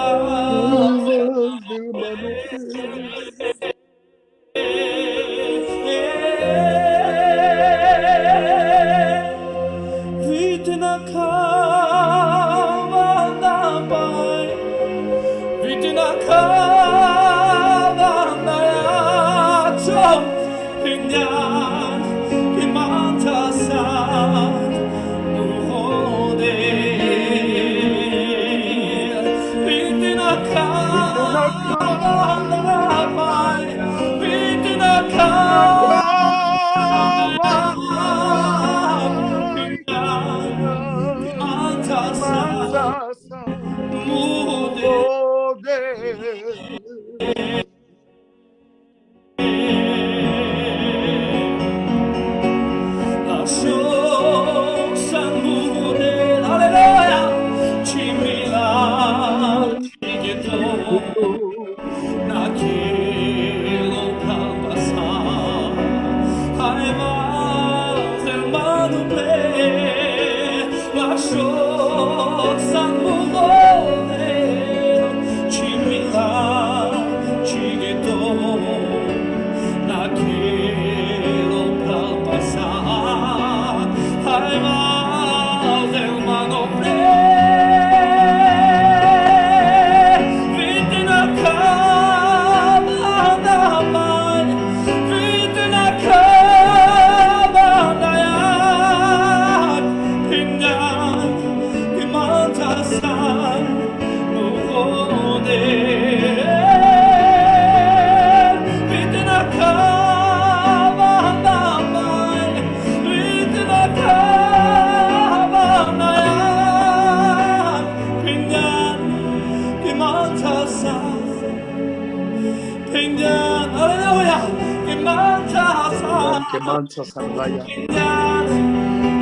che mangia Sandraia. Che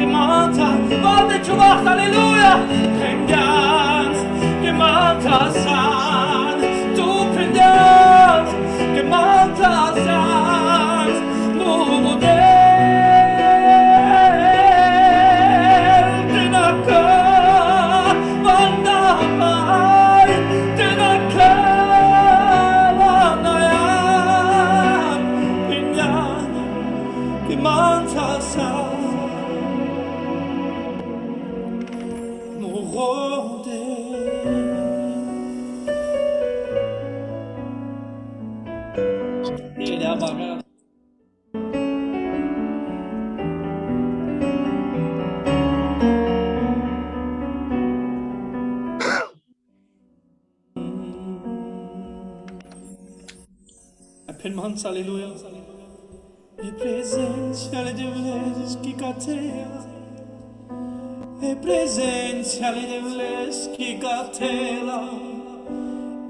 mangia, guarda Giovanni, alleluia. Che mangia San, tu prendiamo, che mangia San, mude. Penmanza, alleluia. E presenza le devleschi catela. E presenza le devleschi catela.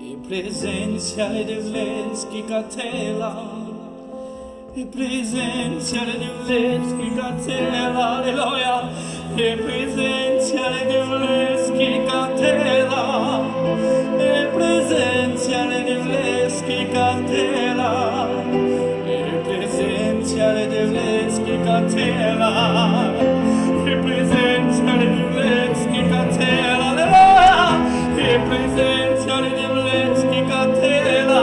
E presenza le devleschi catela. E presenza le devleschi catela. Alleluia. E presenza le devleschi catela. E presenza le devleschi catela. E presenza le devleschi catela. E presenza le devleschi catela. Alleluia. E presenza le devleschi catela.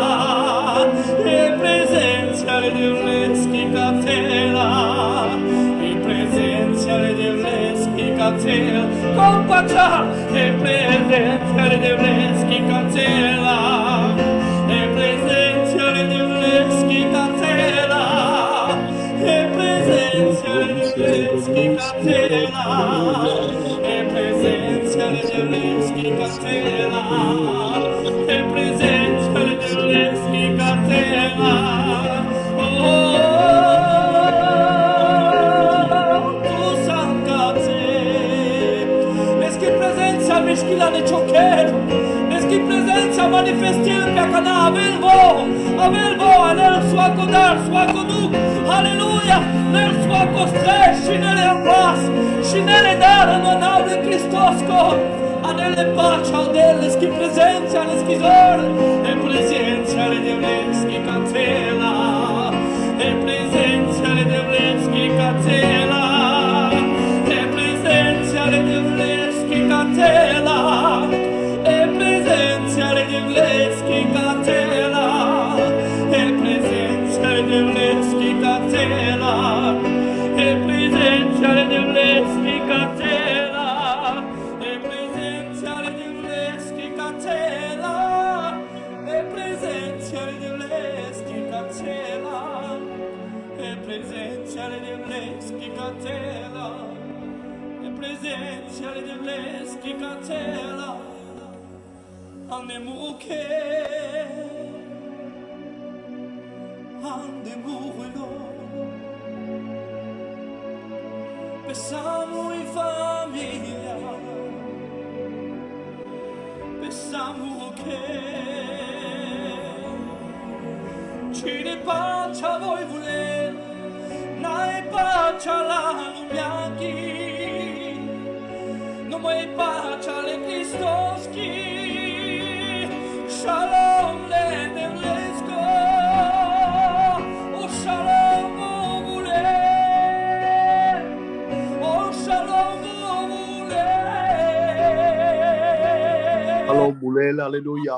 E presenza le devleschi catela. E presenza le devleschi catela. Compaccia. E presenza le devleschi catela. E presenza le devleschi catela. E presenza le devleschi catela. E presenza le devleschi catela. E presenza le devleschi catela. Tu sancate. Eski presenza miskila ne choker. Eski presenza manifestir pe kana avelvo nel sua godar sua goduk. Alleluia. Nel sua costre shinele abbas. Shinele dar no nave Cristosco. Anele pacha dell'eski presenza l'eskizor. E presenza le devleschi catela. E presenza le devleschi catela. E presenza le devleschi catela. E presenza le devleschi catela. E presenza le devleschi catela. E presenza le devleschi catela. E presenza le devleschi catela. E presenza le devleschi catela. E presenza le devleschi catela. E presenza le devleschi catela. Ande muke. Ande murelo. Pensamos em família. Pensamos o que ci ne pace voi voler. Nai pace la lumiaki. Non mai pace le Cristoski. Shalom le devlesko. Oh shalom o voler. Oh shalom o voler. Shalom Bulel, alleluia.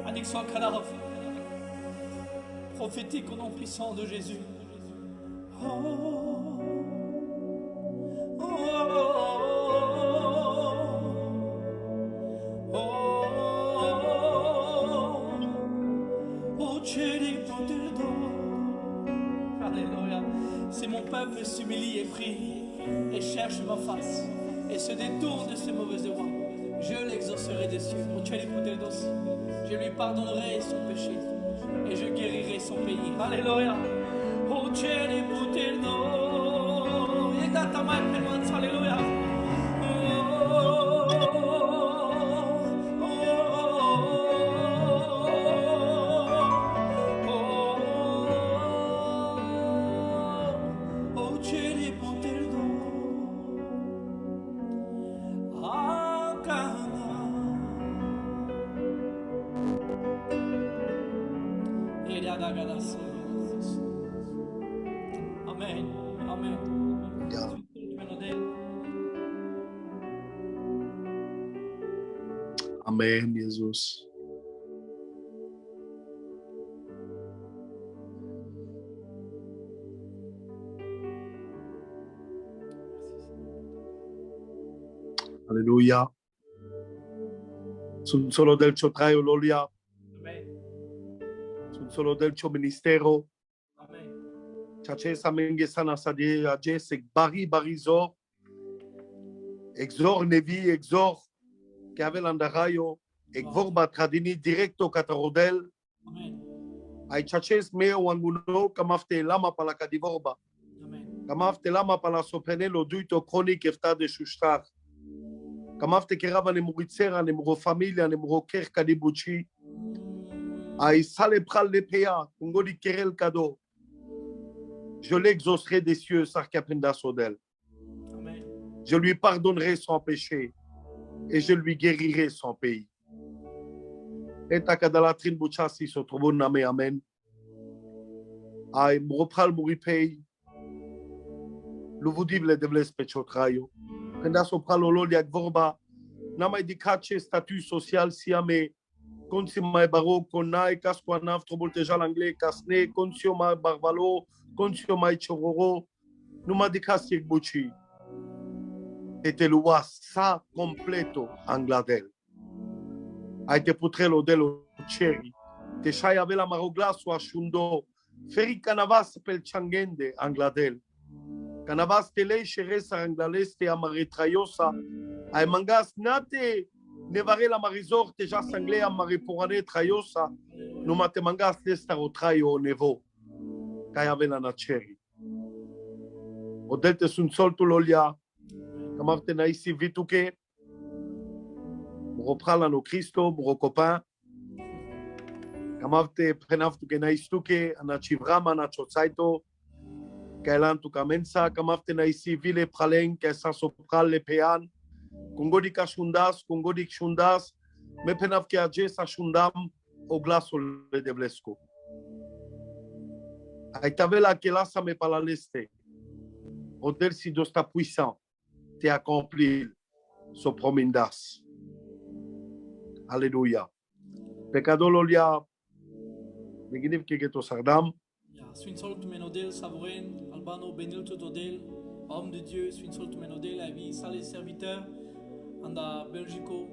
Addiction cadavre. Prophétique au nom puissant de Jésus. Oh, oh, oh, oh, Alléluia. Si mon peuple s'humilie et prie et cherche ma face et se détourne de ses mauvaises voies, je l'exaucerai des cieux. Je lui pardonnerai son péché et je guérirai son pays. Alléluia. Oh, cieli puterno, e data mai per manzo, alléluia. Oh, cieli puterno, akana. E radagadasso. Amen. Amen. Yeah. Amen, Jesus. Alleluia. Sunt solo del ciò traio lolia, Amen. sunt solo del ciò ministero. Amen. Chache samenge sana sadi aje sek bari barizo. Exor nevi exor che ave landaraio exor batradini directo catarodel. Amen. Ai chaches me wanguno kamafte lama pala kadivorba. Amen. Kamafte lama pala soprenelo duito chronique efta de shushtar. Kamafte kerava ne muritzera ne muro famiglia ne muro ker kadibuchi. Ai sale pral le pea kungodi kerel kado. Je l'exaucerai des cieux sarkapenda sodel. Amen. Je lui pardonnerai son péché et je lui guérirai son pays. Et takadalatrin buchasi sotrobon name amen. Ai mropral muripei. Luvudiv le devles pechotrayo. Penda sopral ololiak vorba. Nama edikache statut social siame. Consima baro konai kasquanav trobolteja l'anglais kasne consoma barbalo consoma chororo. Numa dikasik buchi. Etelua sa completo angladel. Aite putrelo dello ceri. Te shai avela maroglaso a shundo. Feri canavas pel changende angladel. Canavas tele sheresa anglaleste amaretrayosa. Ai mangas nate nevare la marizor teja sangle amareporane trayosa. No mate mangas testaro trayo nevo. Kai avela na ceri. Odelte sun soltu lolia. Kamafte naisi vituke. Mropral ano Cristo, mrokopin. Kamafte prenaftuke naistuke, anachivram anachotsaito. Kailantu kamensa, kamafte naisi vile pralen, kaisa sopral le pean. Kongodi kashundas, kongodi kshundas. Me penafke aje sa shundam, oglaso le devlesko. Aitavela kelasa me palaleste. Odel si dosta puissant. Te accompli so promindas. Alléluia. Pecado lolia. Beginiv kegeto sardam. Sfinsol tu menodel savouren, albano benil tu dodel, homme de Dieu, sfinsol tu menodel, avi sale serviteur, anda Belgico,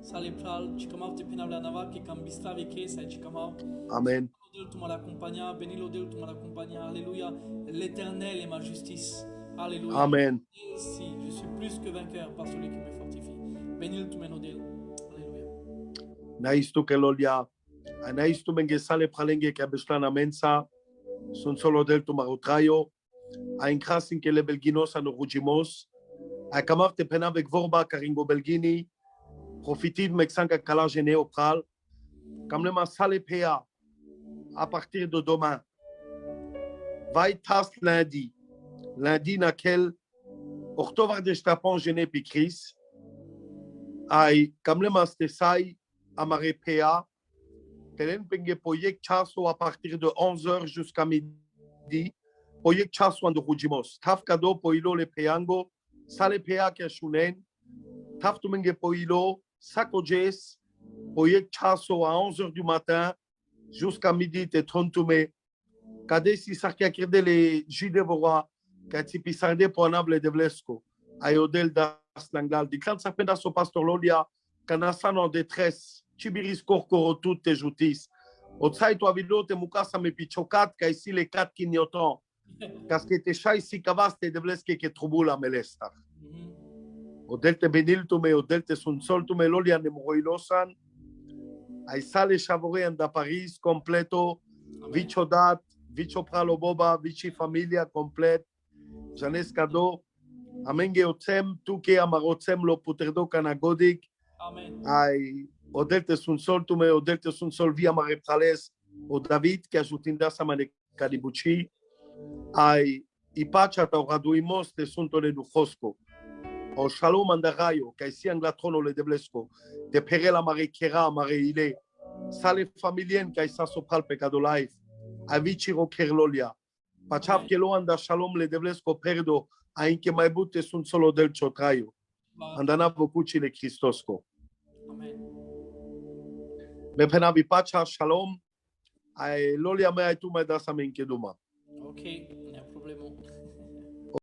sale pral, chikamav te penabla nava, ki kambistra veke, sa chikamav. Amen. Tu m'as accompagné, béni l'odel, tu m'as accompagné, alléluia. L'Éternel est ma justice. Alléluia. Amen. Si, je suis plus que vainqueur par celui qui me fortifie. Bénis tu menodel. Alléluia. Naistu kelolia. Anaistu mengesale pralenge kabeshlana mensa. Son solo del tu marotrayo. A inkrasin ke le belginos ano rujimos. A kamav te pena avec vorba karingo belgini. Profitive mexanka kala gene opral. Kamlema sale pea. À partir de demain. Vai tas lundi. Lundi naquel Octobre de Stapan Gene Picris. Ai kamlema stesai amare pea. Telen penge poyek chaso à partir de 11h jusqu'à midi. Poyek chaso and rujimos. Taf kado poilo le peango. Sale pea keshunen. Taf tumenge poilo. Sakojes. Poyek chaso à 11h du matin jusqu'à midi te trontume. Kadesi sarkia kirde le jidevora. Kati pisande ponable de Vlesco. Ayodel das langal. Di clan sapenda so pastor Lolia. Kanasan en détresse. Chibiris korkoro tout te jutis. Otsai to avido te mukasa me pichokat. Ka ici les 4 kinyoton. Kaske te chai si kavaste de Vleske ke trubula melesta. Odelte beniltume, odelte sunsoltume, lolia nemoroilosan. Aisale Chavore anda Paris completo, Vicho Dat, Vicho Pralo Boba, Vici Familia complet, Janes Kado, Amenge Otsem, Tuke Amarotsem lo Puterdo Kanagodik, Amen. Ai Odelte Sunsoltume, Odelte Sunsol via Mareprales, o David, que ajutinda Samane Kadibuchi, Ai Ipacha Tauraduimos, te Suntole du Fosco. O Shalom Andarayo, Kaisi Anglatrono le Deblesco, te Perela Mare Kera, Mare Ile, Sale Familien, Kaisa Sopral Pecado Life, Aviciro Kerlolia, Pachap Kelo Anda Shalom le Deblesco Perdo, Ainke Maibute Sun Solo del Chotrayo, Andana Vokuchi le Christosco. Amen. Mepena Vipacha Shalom, Lolia Mea Tu Medasa Menkeduma. Ok, no problema.